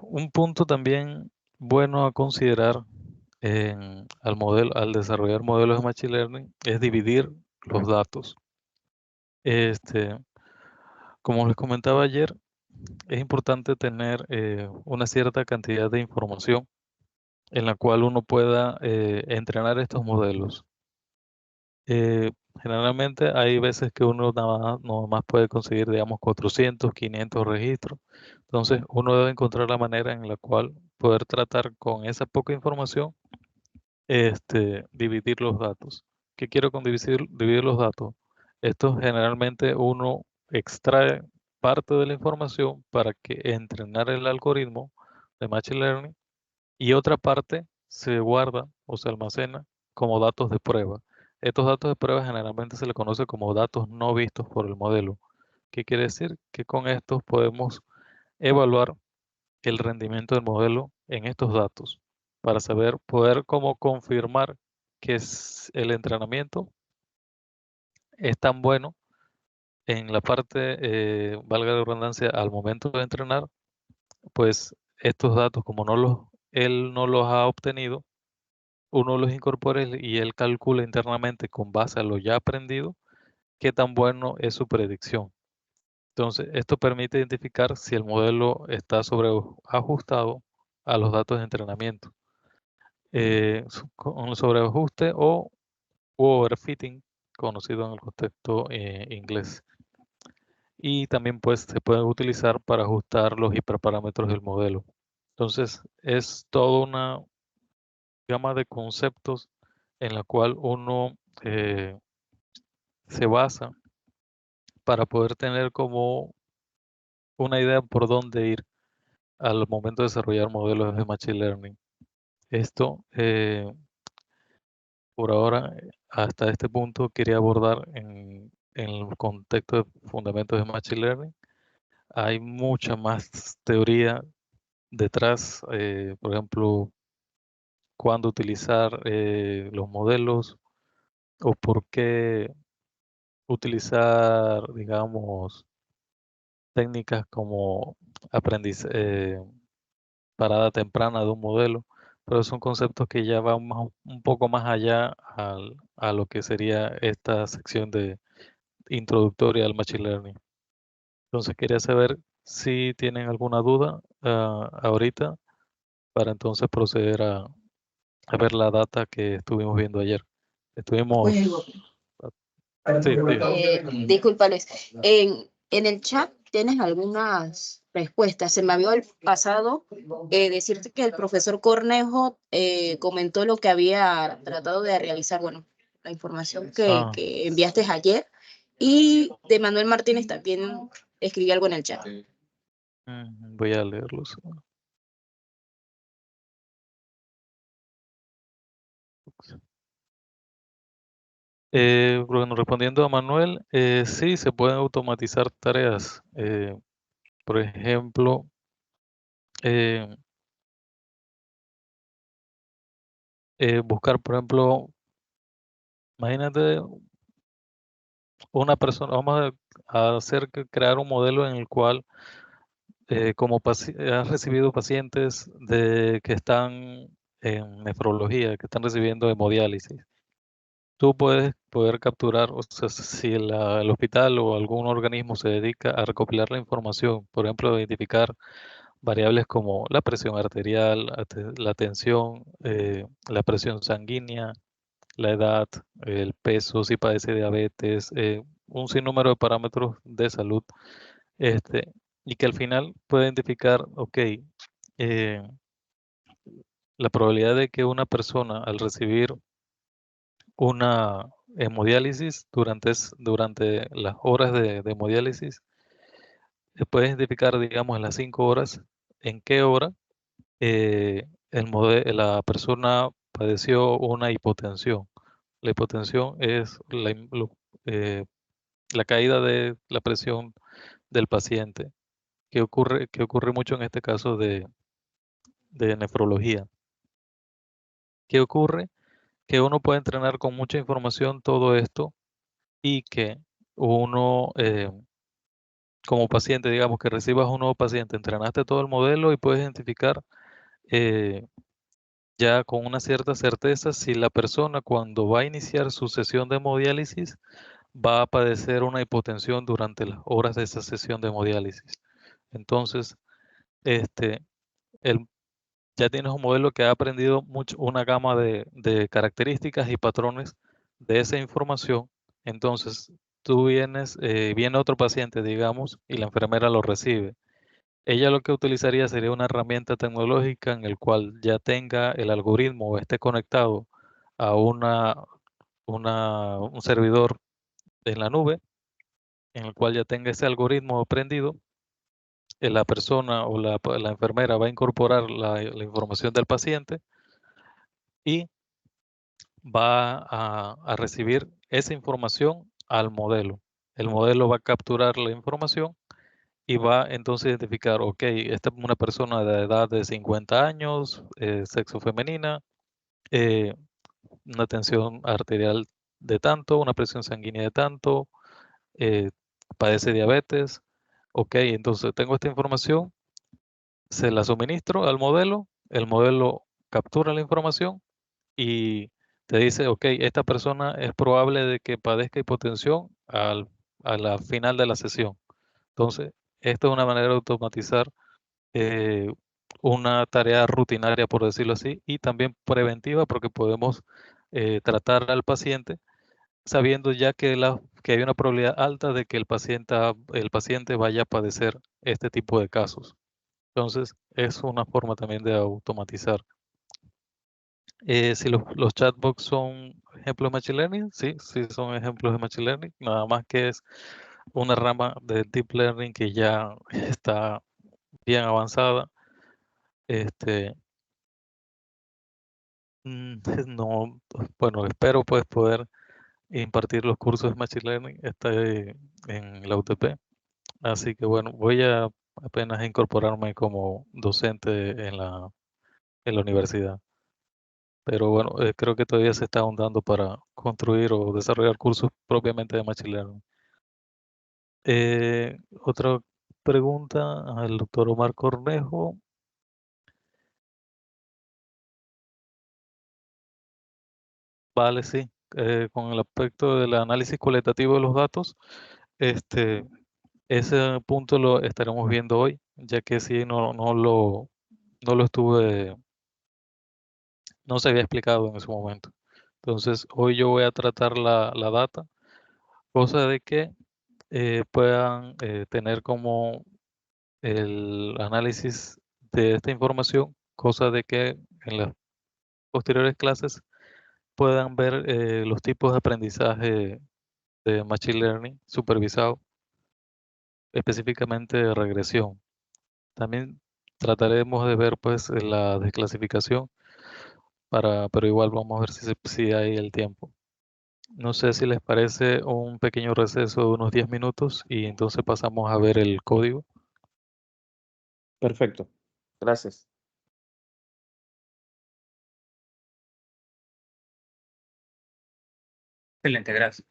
Un punto también bueno a considerar al desarrollar modelos de Machine Learning es dividir los datos. Como les comentaba ayer, es importante tener una cierta cantidad de información en la cual uno pueda entrenar estos modelos. Generalmente hay veces que uno nada más puede conseguir, digamos, 400, 500 registros. Entonces, uno debe encontrar la manera en la cual poder tratar con esa poca información, dividir los datos. ¿Qué quiero con dividir los datos? Esto generalmente uno extrae parte de la información para que entrenar el algoritmo de Machine Learning y otra parte se guarda o se almacena como datos de prueba. Estos datos de prueba generalmente se le conoce como datos no vistos por el modelo. ¿Qué quiere decir? Que con estos podemos evaluar el rendimiento del modelo en estos datos para poder como confirmar que el entrenamiento es tan bueno en la parte, valga la redundancia, al momento de entrenar, pues estos datos como él no los ha obtenido, uno los incorpore y él calcula internamente con base a lo ya aprendido qué tan bueno es su predicción. Entonces, esto permite identificar si el modelo está sobreajustado a los datos de entrenamiento. Con sobreajuste o overfitting, conocido en el contexto inglés. Y también pues se puede utilizar para ajustar los hiperparámetros del modelo. Entonces, es toda una gama de conceptos en la cual uno se basa para poder tener como una idea por dónde ir al momento de desarrollar modelos de Machine Learning. Esto, por ahora, hasta este punto, quería abordar en el contexto de fundamentos de Machine Learning. Hay mucha más teoría detrás, por ejemplo, cuándo utilizar los modelos o por qué utilizar, digamos, técnicas como parada temprana de un modelo, pero son conceptos que ya van un poco más allá a lo que sería esta sección de introductoria al Machine Learning. Entonces quería saber si tienen alguna duda ahorita para entonces proceder a ver la data que estuvimos viendo ayer. Estuvimos... Sí, Disculpa, Luis. En el chat tienes algunas respuestas. Se me había pasado decirte que el profesor Cornejo comentó lo que había tratado de realizar, bueno, la información que enviaste ayer. Y de Manuel Martínez también escribí algo en el chat. Voy a leerlos. Bueno, respondiendo a Manuel, sí, se pueden automatizar tareas. Por ejemplo, buscar, por ejemplo, imagínate una persona, vamos a crear un modelo en el cual, como has recibido pacientes que están en nefrología, que están recibiendo hemodiálisis. Tú puedes poder capturar, o sea, si el hospital o algún organismo se dedica a recopilar la información, por ejemplo, identificar variables como la presión arterial, la tensión, la presión sanguínea, la edad, el peso, si padece diabetes, un sinnúmero de parámetros de salud, y que al final puede identificar, ok, la probabilidad de que una persona al recibir una hemodiálisis durante las horas de hemodiálisis, se puede identificar, digamos, en las 5 horas, en qué hora la persona padeció una hipotensión. La hipotensión es la caída de la presión del paciente, que ocurre mucho en este caso de nefrología. ¿Qué ocurre? Que uno puede entrenar con mucha información todo esto y que uno, como paciente, digamos que recibas un nuevo paciente, entrenaste todo el modelo y puedes identificar ya con una cierta certeza si la persona cuando va a iniciar su sesión de hemodiálisis va a padecer una hipotensión durante las horas de esa sesión de hemodiálisis. Entonces, ya tienes un modelo que ha aprendido una gama de características y patrones de esa información. Entonces, viene otro paciente, digamos, y la enfermera lo recibe. Ella lo que utilizaría sería una herramienta tecnológica en el cual ya tenga el algoritmo o esté conectado a un servidor en la nube, en el cual ya tenga ese algoritmo aprendido. La persona o la enfermera va a incorporar la información del paciente y va a recibir esa información al modelo. El modelo va a capturar la información y va entonces a identificar, ok, esta es una persona de edad de 50 años, sexo femenina, eh, una tensión arterial de tanto, una presión sanguínea de tanto, eh, padece diabetes. Ok, entonces tengo esta información, se la suministro al modelo, el modelo captura la información y te dice, ok, esta persona es probable de que padezca hipotensión a la final de la sesión. Entonces, esto es una manera de automatizar eh, una tarea rutinaria, por decirlo así, y también preventiva porque podemos tratar al paciente sabiendo ya que hay una probabilidad alta de que el paciente vaya a padecer este tipo de casos. Entonces, es una forma también de automatizar. Si los chatbots son ejemplos de Machine Learning, sí, sí son ejemplos de Machine Learning, nada más que es una rama de Deep Learning que ya está bien avanzada. Este, no, bueno, espero pues poder impartir los cursos de Machine Learning en la UTP. Así que bueno, voy a apenas incorporarme como docente en la universidad. Pero bueno, creo que todavía se está ahondando para construir o desarrollar cursos propiamente de Machine Learning. Otra pregunta al doctor Omar Cornejo. Vale, sí. Con el aspecto del análisis cualitativo de los datos, este, ese punto lo estaremos viendo hoy, ya que sí, no lo estuve, no se había explicado en ese momento. Entonces, hoy yo voy a tratar la data, cosa de que puedan tener como el análisis de esta información, cosa de que en las posteriores clases puedan ver los tipos de aprendizaje de Machine Learning supervisado, específicamente de regresión. También trataremos de ver pues la desclasificación, pero igual vamos a ver si hay el tiempo. No sé si les parece un pequeño receso de unos 10 minutos y entonces pasamos a ver el código. Perfecto. Gracias. Excelente, gracias.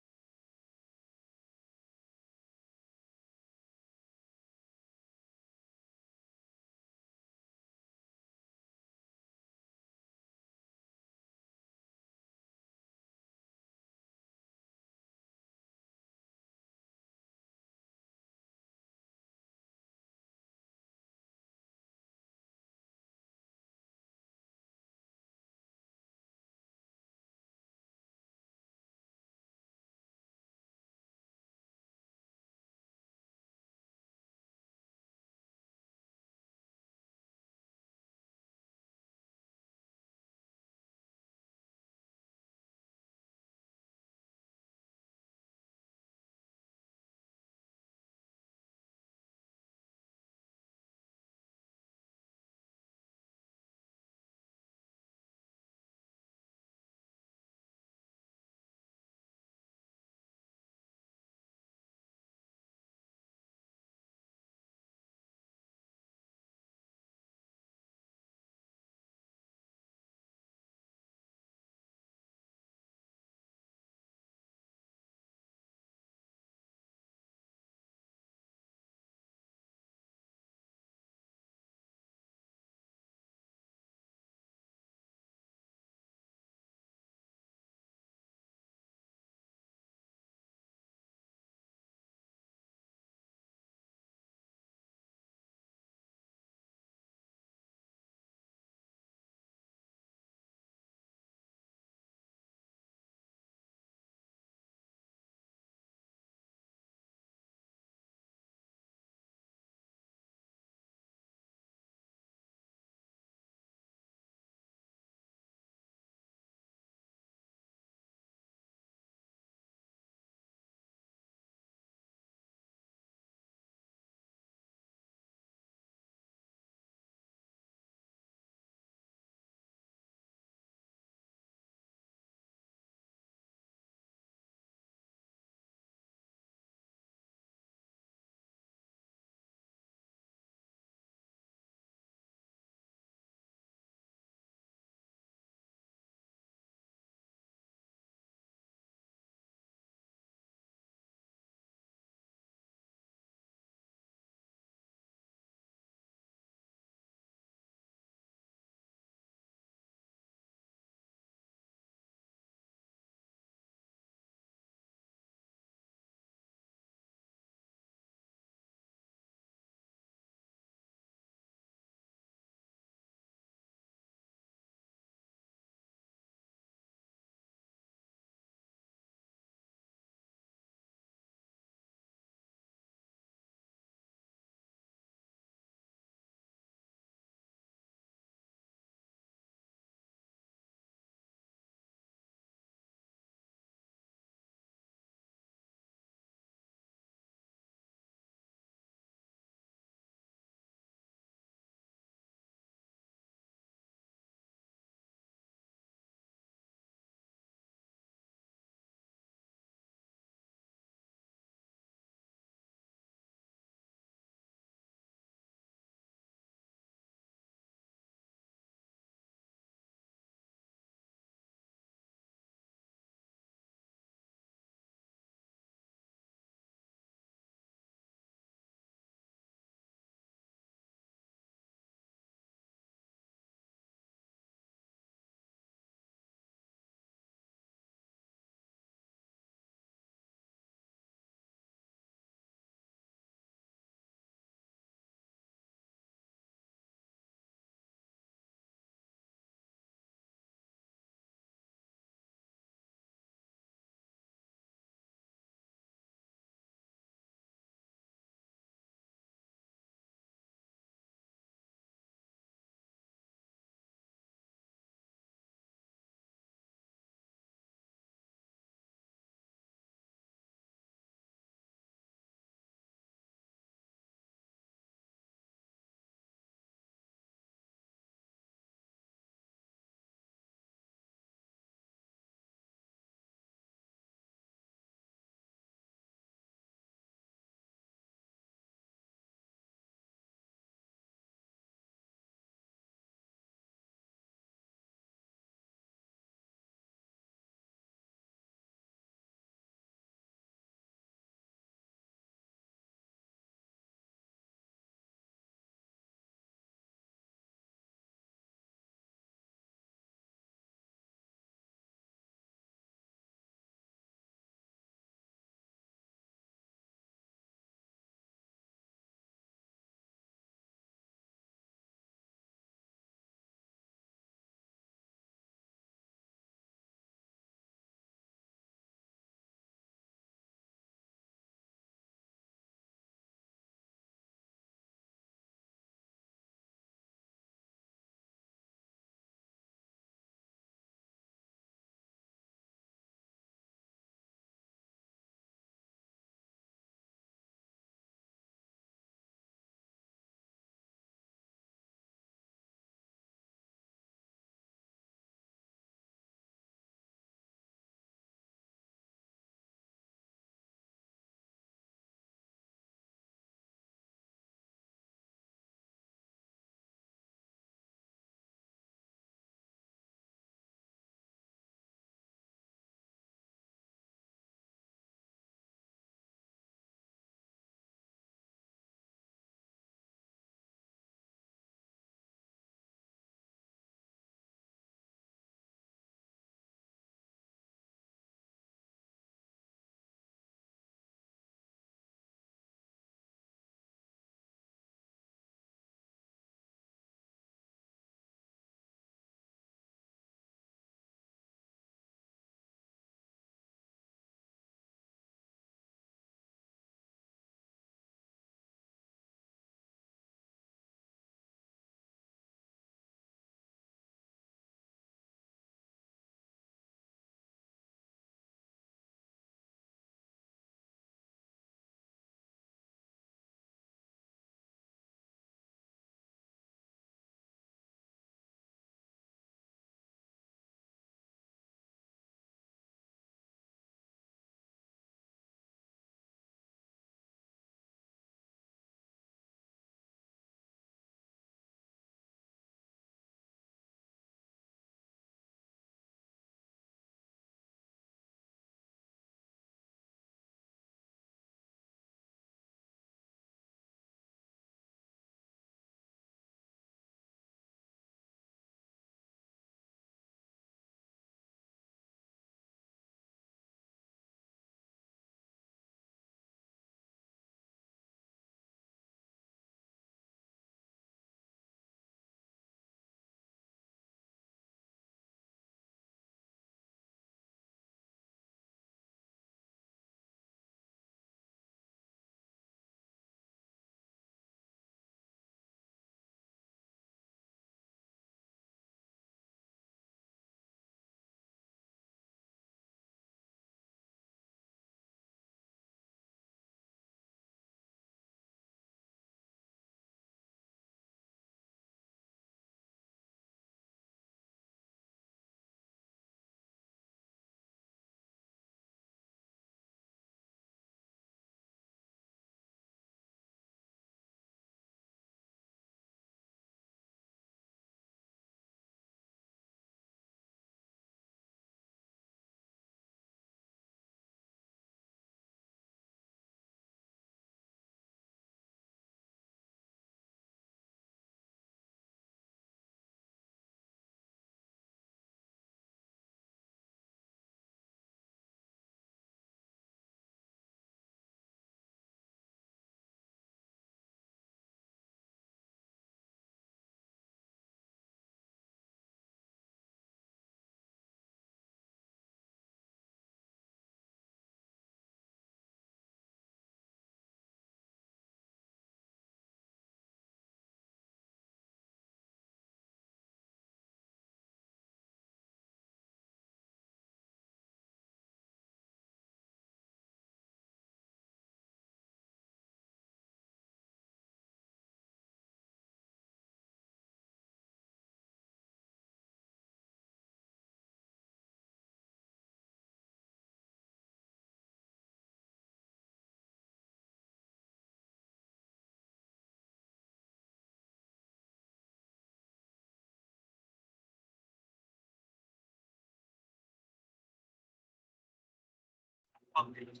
Buenos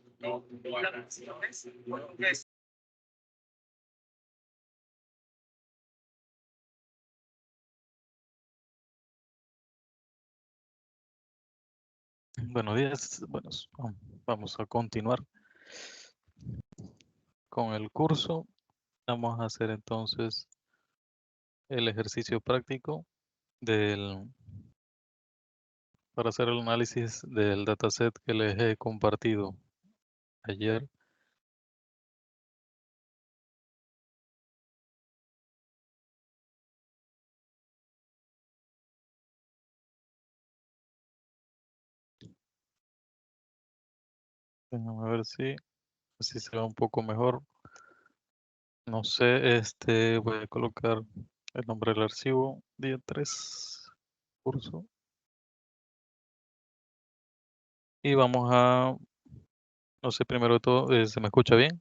días. Bueno, vamos a continuar con el curso. Vamos a hacer entonces el ejercicio práctico para hacer el análisis del dataset que les he compartido ayer. Déjame ver si así se ve un poco mejor. No sé, voy a colocar el nombre del archivo, día 3, curso. Y vamos a, no sé, primero de todo, ¿se me escucha bien?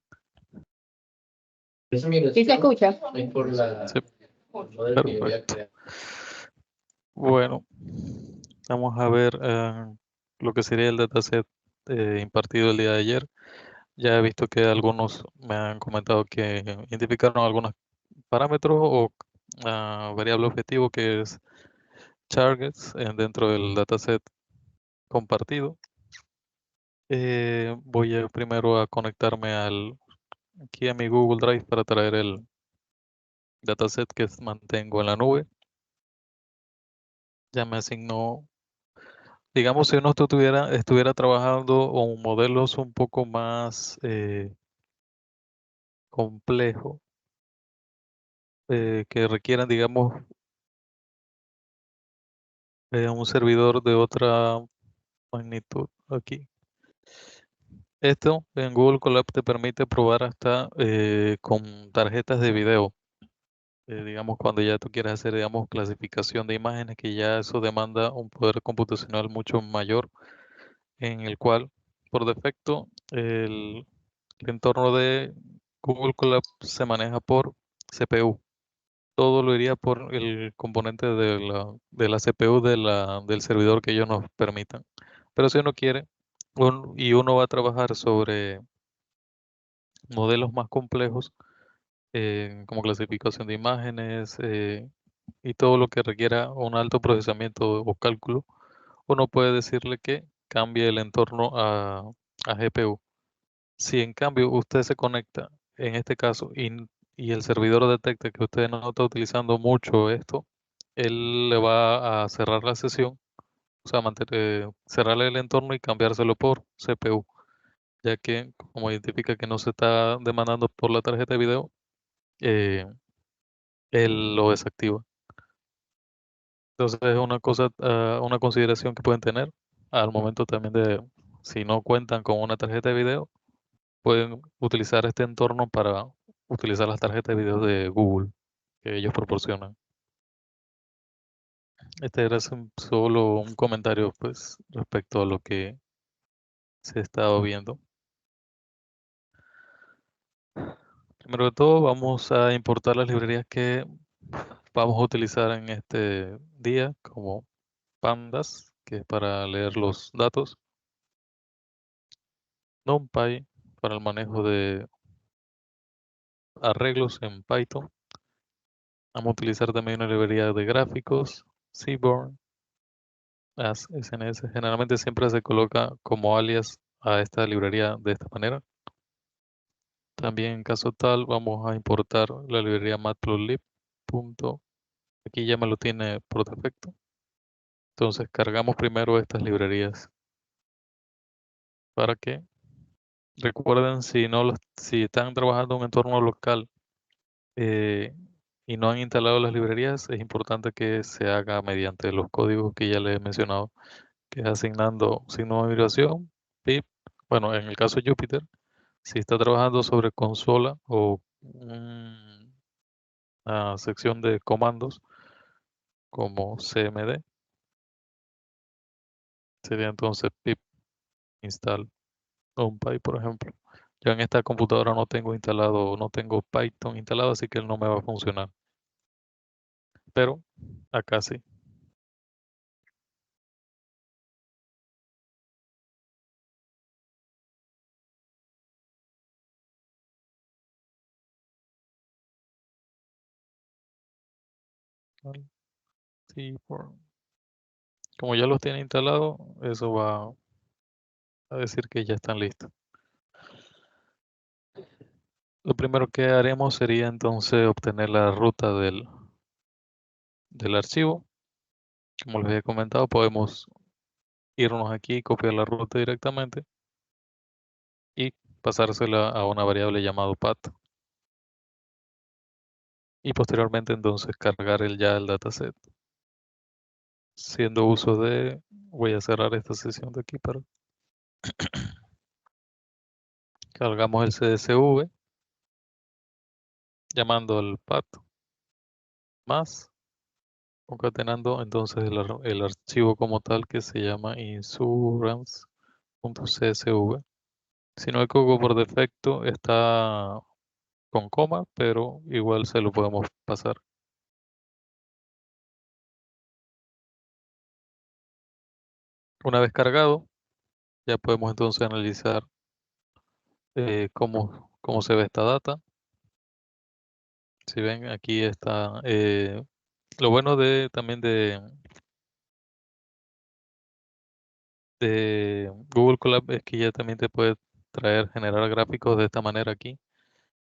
Sí se escucha. Sí, perfecto. Bueno, vamos a ver lo que sería el dataset impartido el día de ayer. Ya he visto que algunos me han comentado que identificaron algunos parámetros o variable objetivo que es targets dentro del dataset compartido. Voy a primero a conectarme aquí a mi Google Drive para traer el dataset que mantengo en la nube. Ya me asignó, digamos, si uno estuviera trabajando con modelos un poco más complejos, que requieran, digamos, un servidor de otra magnitud aquí. Esto en Google Colab te permite probar hasta con tarjetas de video. Digamos, cuando ya tú quieres hacer, digamos, clasificación de imágenes, que ya eso demanda un poder computacional mucho mayor, en el cual, por defecto, el entorno de Google Colab se maneja por CPU. Todo lo iría por el componente de la CPU del servidor que ellos nos permitan. Pero si uno quiere, y uno va a trabajar sobre modelos más complejos, como clasificación de imágenes y todo lo que requiera un alto procesamiento o cálculo, uno puede decirle que cambie el entorno a GPU. Si en cambio usted se conecta, en este caso, y el servidor detecta que usted no está utilizando mucho esto, él le va a cerrar la sesión, o sea, cerrarle el entorno y cambiárselo por CPU, ya que como identifica que no se está demandando por la tarjeta de video, eh, él lo desactiva. Entonces es una cosa, una consideración que pueden tener al momento también de, si no cuentan con una tarjeta de video, pueden utilizar este entorno para utilizar las tarjetas de video de Google que ellos proporcionan. Este era solo un comentario pues respecto a lo que se ha estado viendo. Primero de todo vamos a importar las librerías que vamos a utilizar en este día, como Pandas, que es para leer los datos, NumPy para el manejo de arreglos en Python. Vamos a utilizar también una librería de gráficos, Seaborn, as SNS. Generalmente siempre se coloca como alias a esta librería de esta manera. También en caso tal vamos a importar la librería matplotlib. Aquí ya me lo tiene por defecto. Entonces cargamos primero estas librerías para que recuerden, si están trabajando en un entorno local y no han instalado las librerías, es importante que se haga mediante los códigos que ya les he mencionado, que es asignando signo de migración, pip. Bueno, en el caso de Jupyter, si está trabajando sobre consola o una sección de comandos como cmd, sería entonces pip install NumPy, por ejemplo. Yo en esta computadora no tengo Python instalado, así que él no me va a funcionar. Pero acá sí. Como ya los tiene instalados, eso va a decir que ya están listos. Lo primero que haremos sería entonces obtener la ruta del archivo. Como les había comentado, podemos irnos aquí, copiar la ruta directamente y pasársela a una variable llamado path. Y posteriormente entonces cargar ya el dataset. Siendo uso de, voy a cerrar esta sesión de aquí para cargamos el CSV, llamando al path más, concatenando entonces el archivo como tal que se llama insurance.csv. Si no, el código por defecto está con coma, pero igual se lo podemos pasar. Una vez cargado, ya podemos entonces analizar cómo se ve esta data. Si ven, aquí está. Lo bueno también de Google Colab es que ya también te puede generar gráficos de esta manera aquí.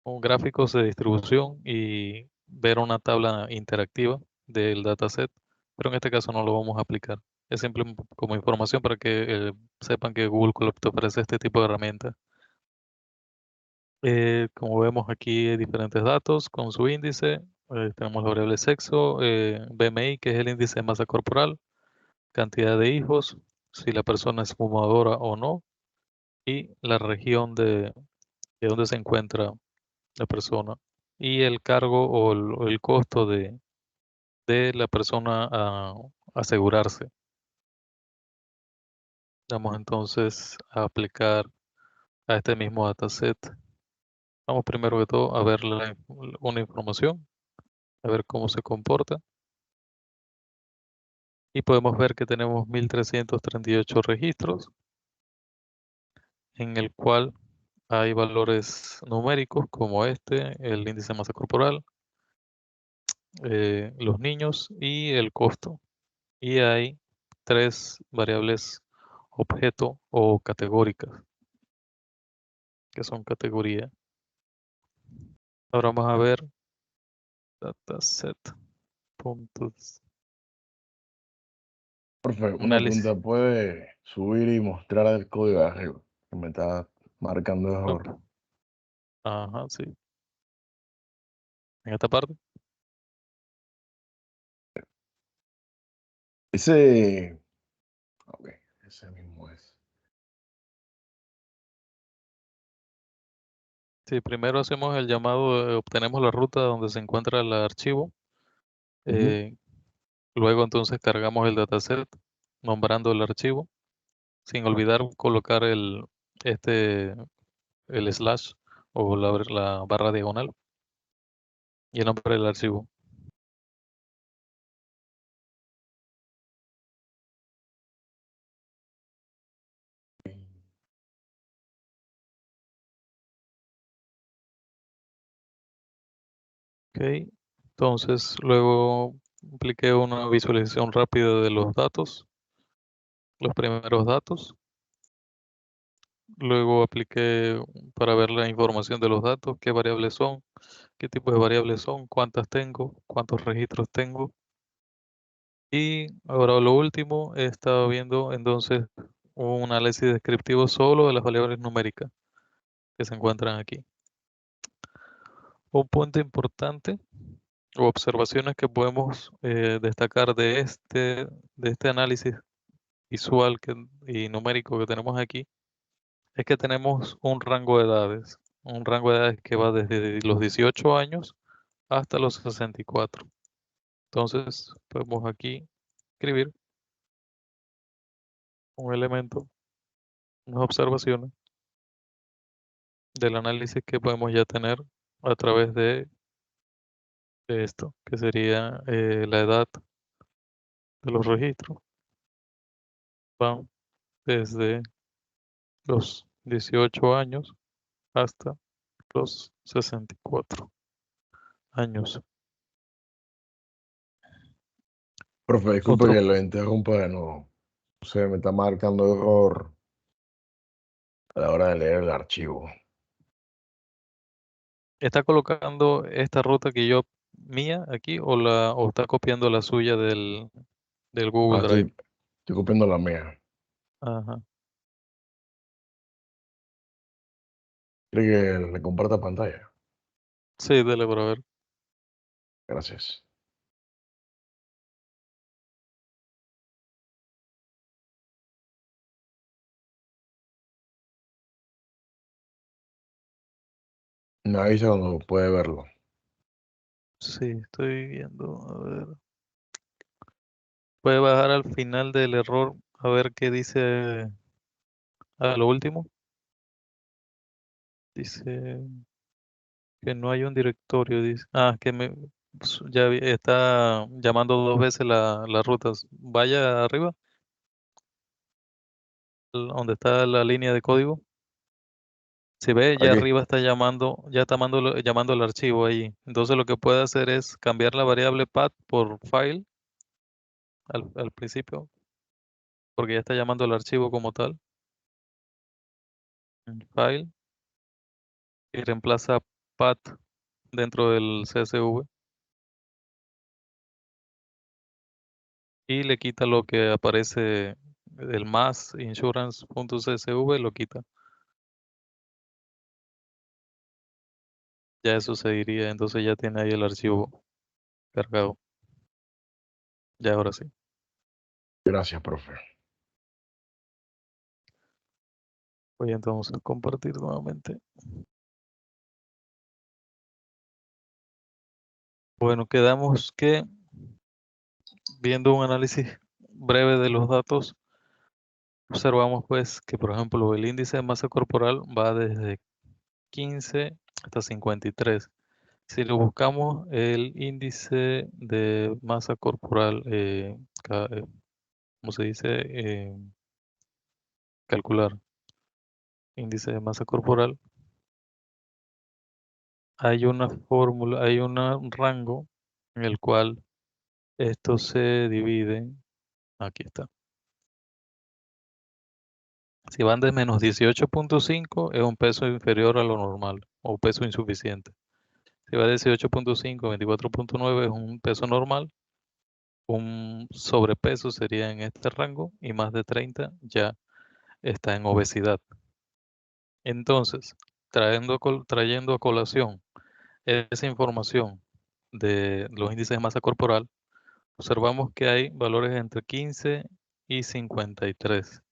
Gráficos de distribución y ver una tabla interactiva del dataset, pero en este caso no lo vamos a aplicar. Es simplemente como información para que sepan que Google Colab te ofrece este tipo de herramientas. Como vemos aquí hay diferentes datos con su índice. Tenemos la variable sexo, BMI, que es el índice de masa corporal, cantidad de hijos, si la persona es fumadora o no, y la región de donde se encuentra la persona, y el cargo o el costo de la persona a asegurarse. Vamos entonces a aplicar a este mismo dataset. Vamos primero que todo a ver una información, a ver cómo se comporta. Y podemos ver que tenemos 1338 registros, en el cual hay valores numéricos como este, el índice de masa corporal, los niños y el costo. Y hay 3 variables objeto o categóricas, que son categoría. Ahora vamos a ver dataset. Profe, una Análisis. pregunta, ¿puede subir y mostrar el código de arriba? Que me está marcando error. Ok. Ajá, sí. En esta parte. Ese... Ok, ese mismo es. Sí, primero hacemos el llamado, obtenemos la ruta donde se encuentra el archivo. Ujú. Luego entonces cargamos el dataset nombrando el archivo, sin olvidar colocar el slash o la barra diagonal y el nombre del archivo. Ok, entonces luego apliqué una visualización rápida de los datos, los primeros datos. Luego apliqué para ver la información de los datos, qué variables son, qué tipo de variables son, cuántas tengo, cuántos registros tengo. Y ahora lo último, he estado viendo entonces un análisis descriptivo solo de las variables numéricas que se encuentran aquí. Un punto importante o observaciones que podemos destacar de este análisis visual y numérico que tenemos aquí es que tenemos un rango de edades que va desde los 18 años hasta los 64. Entonces podemos aquí escribir un elemento, unas observaciones del análisis que podemos ya tener a través de esto, que sería la edad de los registros. Van desde los 18 años hasta los 64 años. Profe, disculpe Otro, que lo interrumpa de nuevo. Se me está marcando error a la hora de leer el archivo. ¿está colocando esta ruta que yo mía aquí o está copiando la suya del Ah, Google Drive? estoy copiando la mía. Ajá. ¿Quiere que le comparta pantalla? Sí, dele para ver. Gracias. Me avisa cuando puede verlo. Sí, estoy viendo. A ver. Puede bajar al final del error a ver qué dice a lo último. Dice que no hay un directorio. Dice. Está llamando 2 veces las rutas. Vaya arriba, donde está la línea de código. Si ve, ya Aquí. arriba está llamando, ya está llamando el archivo ahí. Entonces lo que puede hacer es cambiar la variable path por file al principio, porque ya está llamando el archivo como tal. En file y reemplaza path dentro del CSV y le quita lo que aparece el más insurance.csv, lo quita. Ya eso se iría, entonces ya tiene ahí el archivo cargado. Ya ahora sí. Gracias, profe. Voy entonces a compartir nuevamente. Bueno, quedamos que viendo un análisis breve de los datos, observamos pues que por ejemplo el índice de masa corporal va desde 15 hasta 53. Si lo buscamos el índice de masa corporal, ¿cómo se dice? Calcular índice de masa corporal, hay una fórmula, hay un rango en el cual esto se divide, aquí está. Si van de menos 18.5 es un peso inferior a lo normal o peso insuficiente. Si va de 18.5 a 24.9 es un peso normal. Un sobrepeso sería en este rango y más de 30 ya está en obesidad. Entonces, trayendo a colación esa información de los índices de masa corporal, observamos que hay valores entre 15 y 53.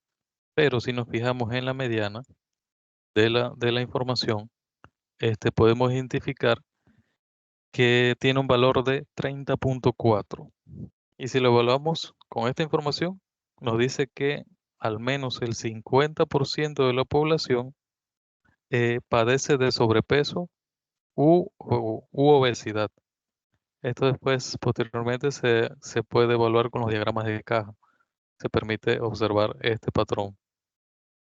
Pero si nos fijamos en la mediana de la información, podemos identificar que tiene un valor de 30.4. Y si lo evaluamos con esta información, nos dice que al menos el 50% de la población padece de sobrepeso u obesidad. Esto después, posteriormente, se puede evaluar con los diagramas de caja. Se permite observar este patrón.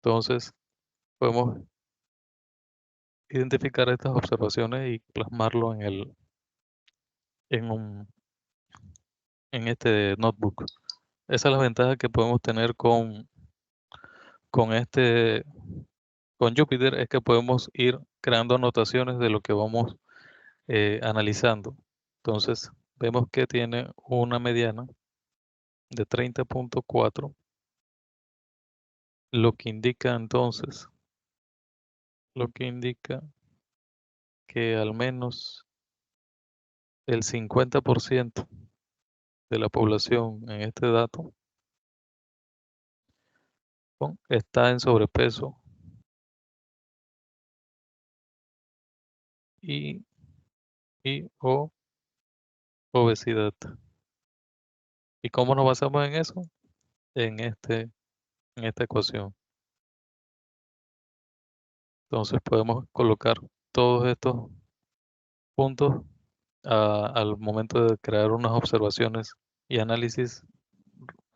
Entonces, podemos identificar estas observaciones y plasmarlo en este notebook. Esa es la ventaja que podemos tener con con Jupyter, es que podemos ir creando anotaciones de lo que vamos analizando. Entonces, vemos que tiene una mediana de 30.4, lo que indica entonces, lo que indica que al menos el 50% de la población en este dato está en sobrepeso y, o obesidad. ¿Y cómo nos basamos en eso? En esta ecuación. Entonces podemos colocar todos estos puntos al momento de crear unas observaciones y análisis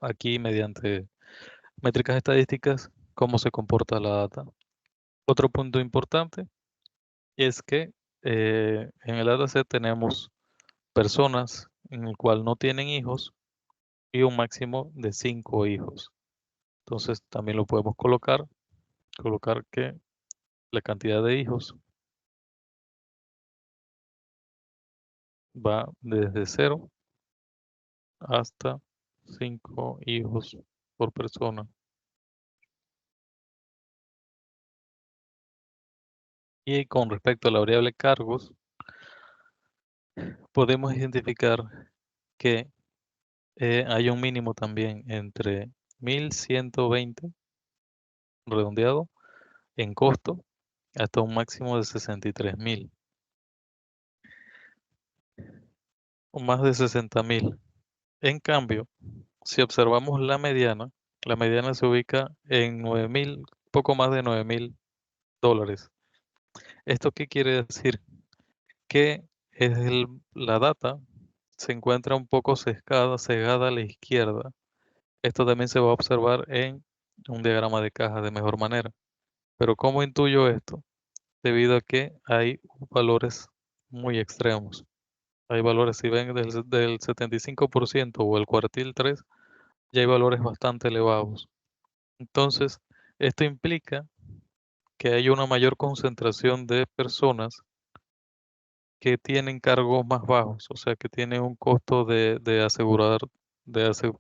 aquí mediante métricas estadísticas, cómo se comporta la data. Otro punto importante es que en el dataset tenemos personas en el cual no tienen hijos y un máximo de 5 hijos. Entonces también lo podemos colocar que la cantidad de hijos va desde 0 hasta 5 hijos por persona. Y con respecto a la variable cargos, podemos identificar que hay un mínimo también entre 1120 redondeado en costo hasta un máximo de 63.000 o más de 60.000. En cambio, si observamos la mediana se ubica en 9.000, poco más de 9.000 dólares. ¿Esto qué quiere decir? Que la data se encuentra un poco cegada a la izquierda. Esto también se va a observar en un diagrama de caja de mejor manera. Pero ¿cómo intuyo esto? Debido a que hay valores muy extremos. Hay valores, si ven, del 75% o el cuartil 3, ya hay valores bastante elevados. Entonces, esto implica que hay una mayor concentración de personas que tienen cargos más bajos, o sea, que tienen un costo de asegurar, de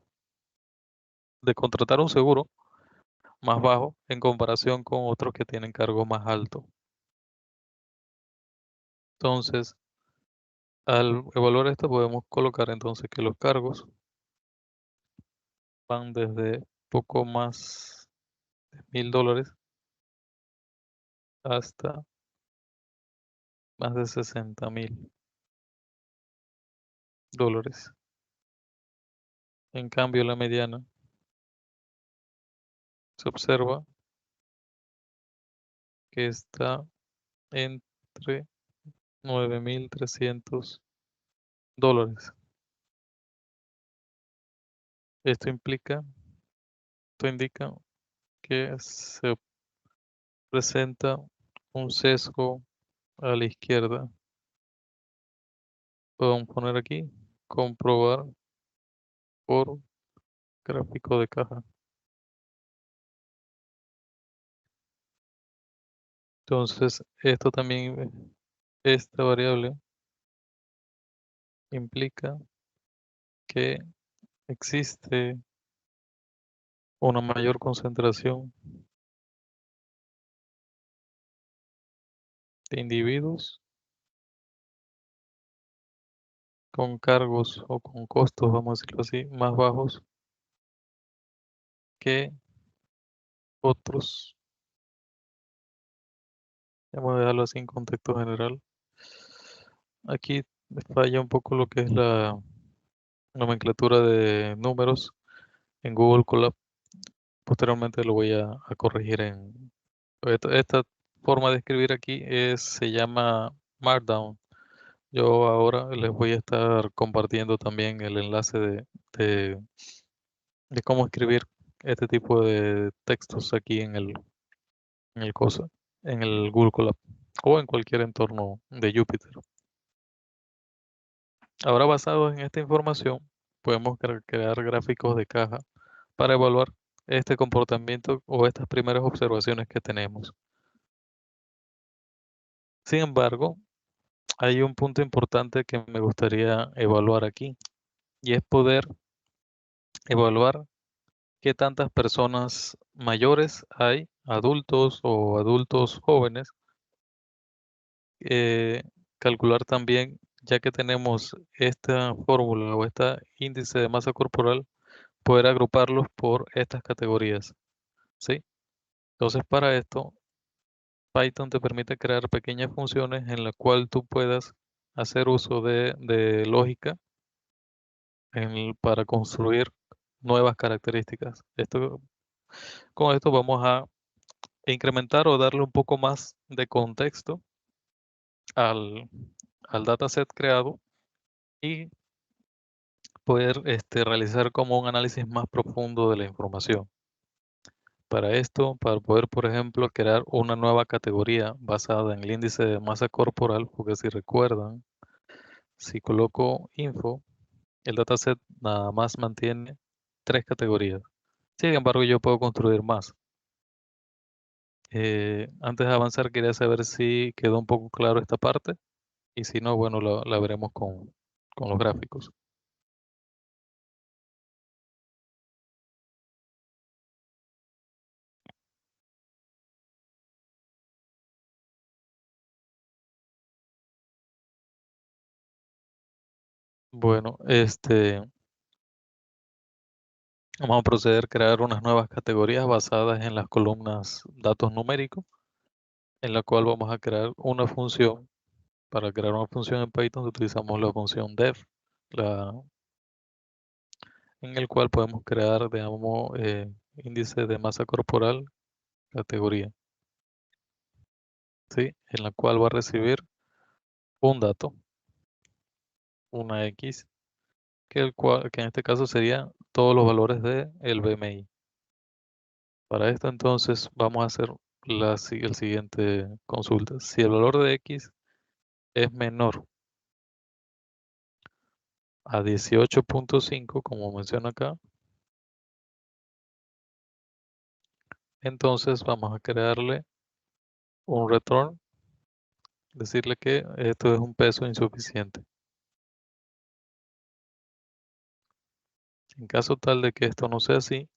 contratar un seguro más bajo en comparación con otros que tienen cargos más altos. Entonces, al evaluar esto podemos colocar entonces que los cargos van desde poco más de $1.000 hasta más de $60.000. En cambio, la mediana se observa que está entre $9.300. Esto indica que se presenta un sesgo a la izquierda. Podemos poner aquí, comprobar por gráfico de caja. Entonces, esto también, esta variable implica que existe una mayor concentración de individuos con cargos o con costos, vamos a decirlo así, más bajos que otros. Vamos a dejarlo así en contexto general. Aquí me falla un poco lo que es la nomenclatura de números en Google Colab. Posteriormente lo voy a corregir en... Esta forma de escribir aquí se llama Markdown. Yo ahora les voy a estar compartiendo también el enlace de, de cómo escribir este tipo de textos aquí en el Google Colab o en cualquier entorno de Jupyter. Ahora, basados en esta información, podemos crear gráficos de caja para evaluar este comportamiento o estas primeras observaciones que tenemos. Sin embargo, hay un punto importante que me gustaría evaluar aquí, y es poder evaluar qué tantas personas mayores hay, adultos o adultos jóvenes. Calcular también, ya que tenemos esta fórmula o este índice de masa corporal, poder agruparlos por estas categorías, ¿sí? Entonces, para esto, Python te permite crear pequeñas funciones en las cuales tú puedas hacer uso de lógica para construir nuevas características. Con esto vamos a incrementar o darle un poco más de contexto al dataset creado y poder realizar como un análisis más profundo de la información. Para esto, para poder, por ejemplo, crear una nueva categoría basada en el índice de masa corporal, porque si recuerdan, si coloco info, el dataset nada más mantiene 3 categorías. Sin embargo, yo puedo construir más. Antes de avanzar, quería saber si quedó un poco claro esta parte. Y si no, bueno, la veremos con los gráficos. Bueno, vamos a proceder a crear unas nuevas categorías basadas en las columnas datos numéricos, en la cual vamos a crear una función. Para crear una función en Python utilizamos la función def, en el cual podemos crear, digamos, índice de masa corporal categoría, ¿sí? En la cual va a recibir un dato, una X, que en este caso sería todos los valores del BMI. Para esto entonces vamos a hacer el siguiente consulta. Si el valor de X es menor a 18.5, como menciona acá, entonces vamos a crearle un return, decirle que esto es un peso insuficiente. En caso tal de que esto no sea así,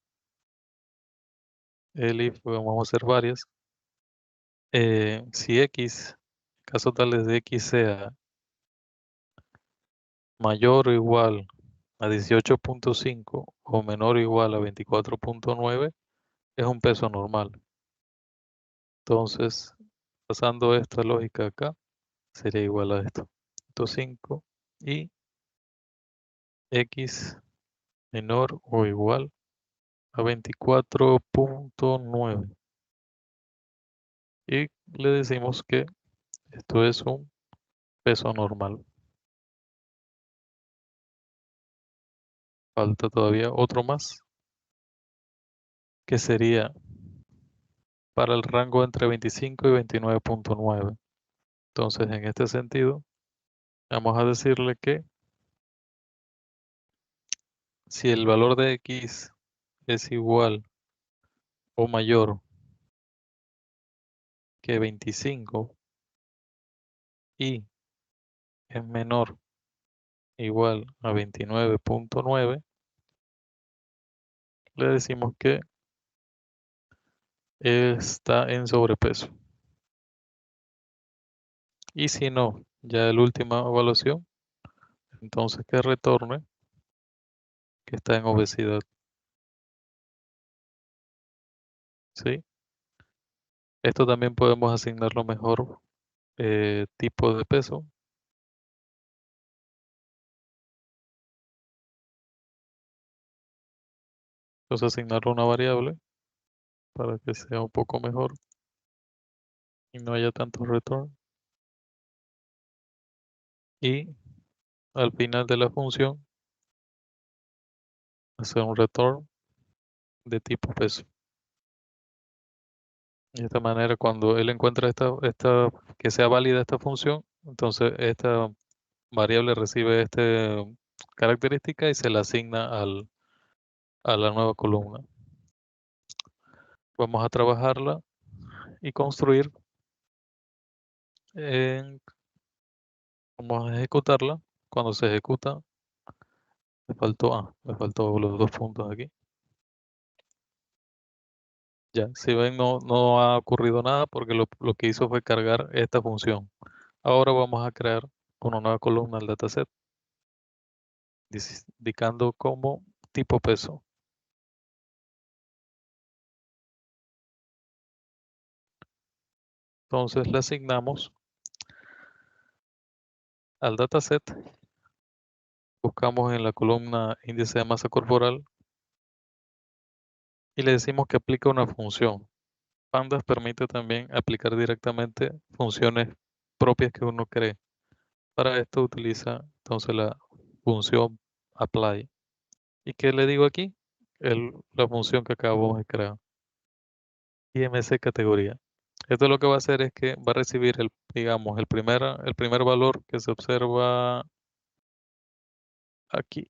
el if, vamos a hacer varias. Si X, en caso tal de X sea mayor o igual a 18.5 o menor o igual a 24.9, es un peso normal. Entonces, pasando esta lógica acá, sería igual a esto. 5 y X menor o igual a 24.9. Y le decimos que esto es un peso normal. Falta todavía otro más, que sería para el rango entre 25 y 29.9. Entonces, en este sentido, vamos a decirle que si el valor de X es igual o mayor que 25 y es menor o igual a 29.9, le decimos que está en sobrepeso. Y si no, ya la última evaluación, entonces que retorne que está en obesidad. ¿Sí? Esto también podemos asignarlo mejor tipo de peso. Entonces asignarle una variable para que sea un poco mejor y no haya tanto retorno. Y al final de la función hacer un return de tipo peso. Y de esta manera, cuando él encuentra que sea válida esta función, entonces esta variable recibe esta característica y se la asigna a la nueva columna. Vamos a trabajarla y construir. Vamos a ejecutarla. Cuando se ejecuta, me faltó los 2 puntos aquí. Ya, si ven, no ha ocurrido nada porque lo que hizo fue cargar esta función. Ahora vamos a crear una nueva columna al dataset, indicando como tipo peso. Entonces le asignamos al dataset, buscamos en la columna índice de masa corporal y le decimos que aplica una función. Pandas permite también aplicar directamente funciones propias que uno cree. Para esto utiliza entonces la función apply. ¿Y qué le digo aquí? La función que acabamos de crear. IMC categoría. Esto lo que va a hacer es que va a recibir digamos, el primer valor que se observa aquí.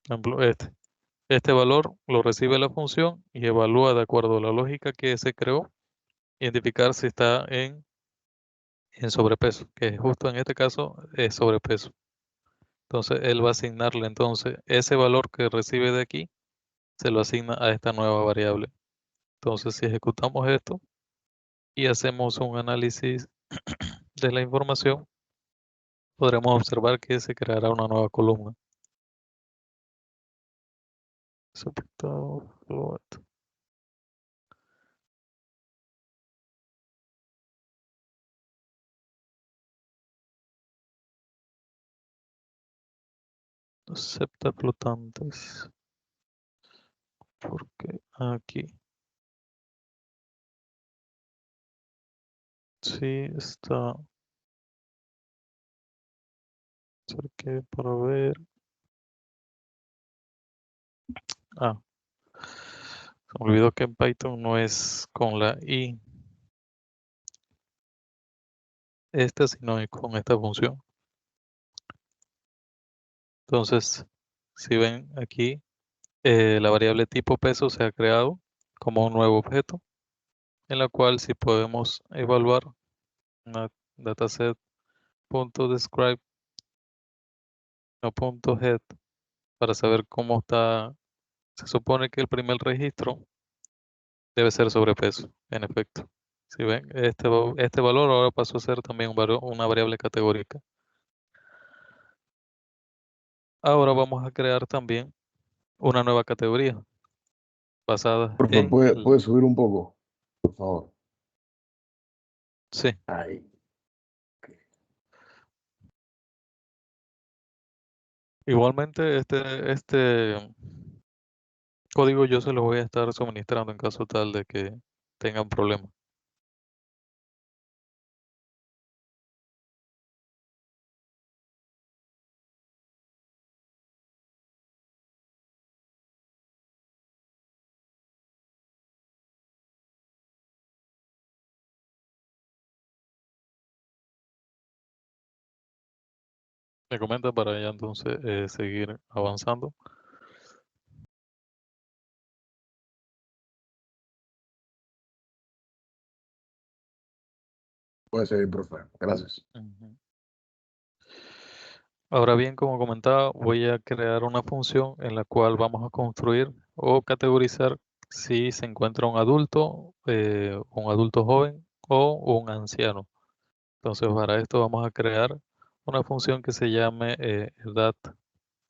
Por ejemplo, este. Este valor lo recibe la función y evalúa de acuerdo a la lógica que se creó, identificar si está en sobrepeso, que justo en este caso es sobrepeso. Entonces él va a asignarle entonces ese valor que recibe de aquí, se lo asigna a esta nueva variable. Entonces si ejecutamos esto y hacemos un análisis de la información, podremos observar que se creará una nueva columna. Septaflotantes. Porque aquí sí está. Cerqué para ver. Ah, se me olvidó que en Python no es con la i esta, sino es con esta función. Entonces, si ven aquí, la variable tipo peso se ha creado como un nuevo objeto, en la cual si podemos evaluar una dataset.describe o .head para saber cómo está. Se supone que el primer registro debe ser sobrepeso, en efecto. Si ven, este valor ahora pasó a ser también una variable categórica. Ahora vamos a crear también una nueva categoría basada Profe, en ¿puede subir un poco? Por favor. sí. Ahí. Igualmente este código yo se lo voy a estar suministrando en caso tal de que tengan problemas. Me comenta para ya entonces seguir avanzando. Puede seguir, profe. Gracias. Ujú. Ahora bien, como comentaba, voy a crear una función en la cual vamos a construir o categorizar si se encuentra un adulto joven o un anciano. Entonces, para esto vamos a crear una función que se llame edad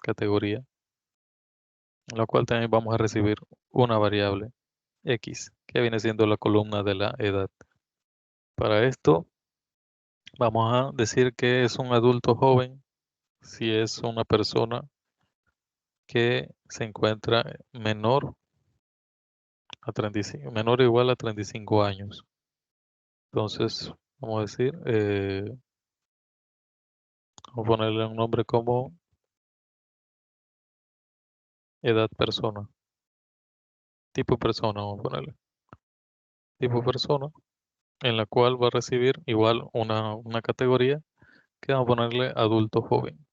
categoría, en la cual también vamos a recibir una variable x, que viene siendo la columna de la edad. Para esto, vamos a decir que es un adulto joven si es una persona que se encuentra menor a 35, menor o igual a 35 años. Entonces, vamos a decir, vamos a ponerle un nombre como edad persona, tipo persona, vamos a ponerle tipo persona, en la cual va a recibir igual una categoría que vamos a ponerle adulto joven.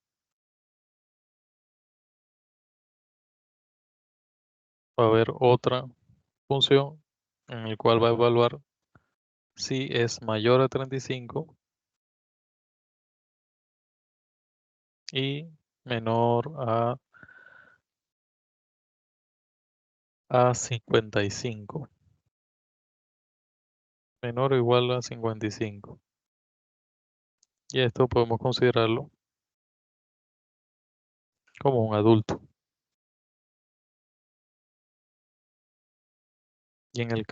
Va a haber otra función en la cual va a evaluar si es mayor a 35 y menor a 55. Menor o igual a 55. Y esto podemos considerarlo como un adulto. Y en el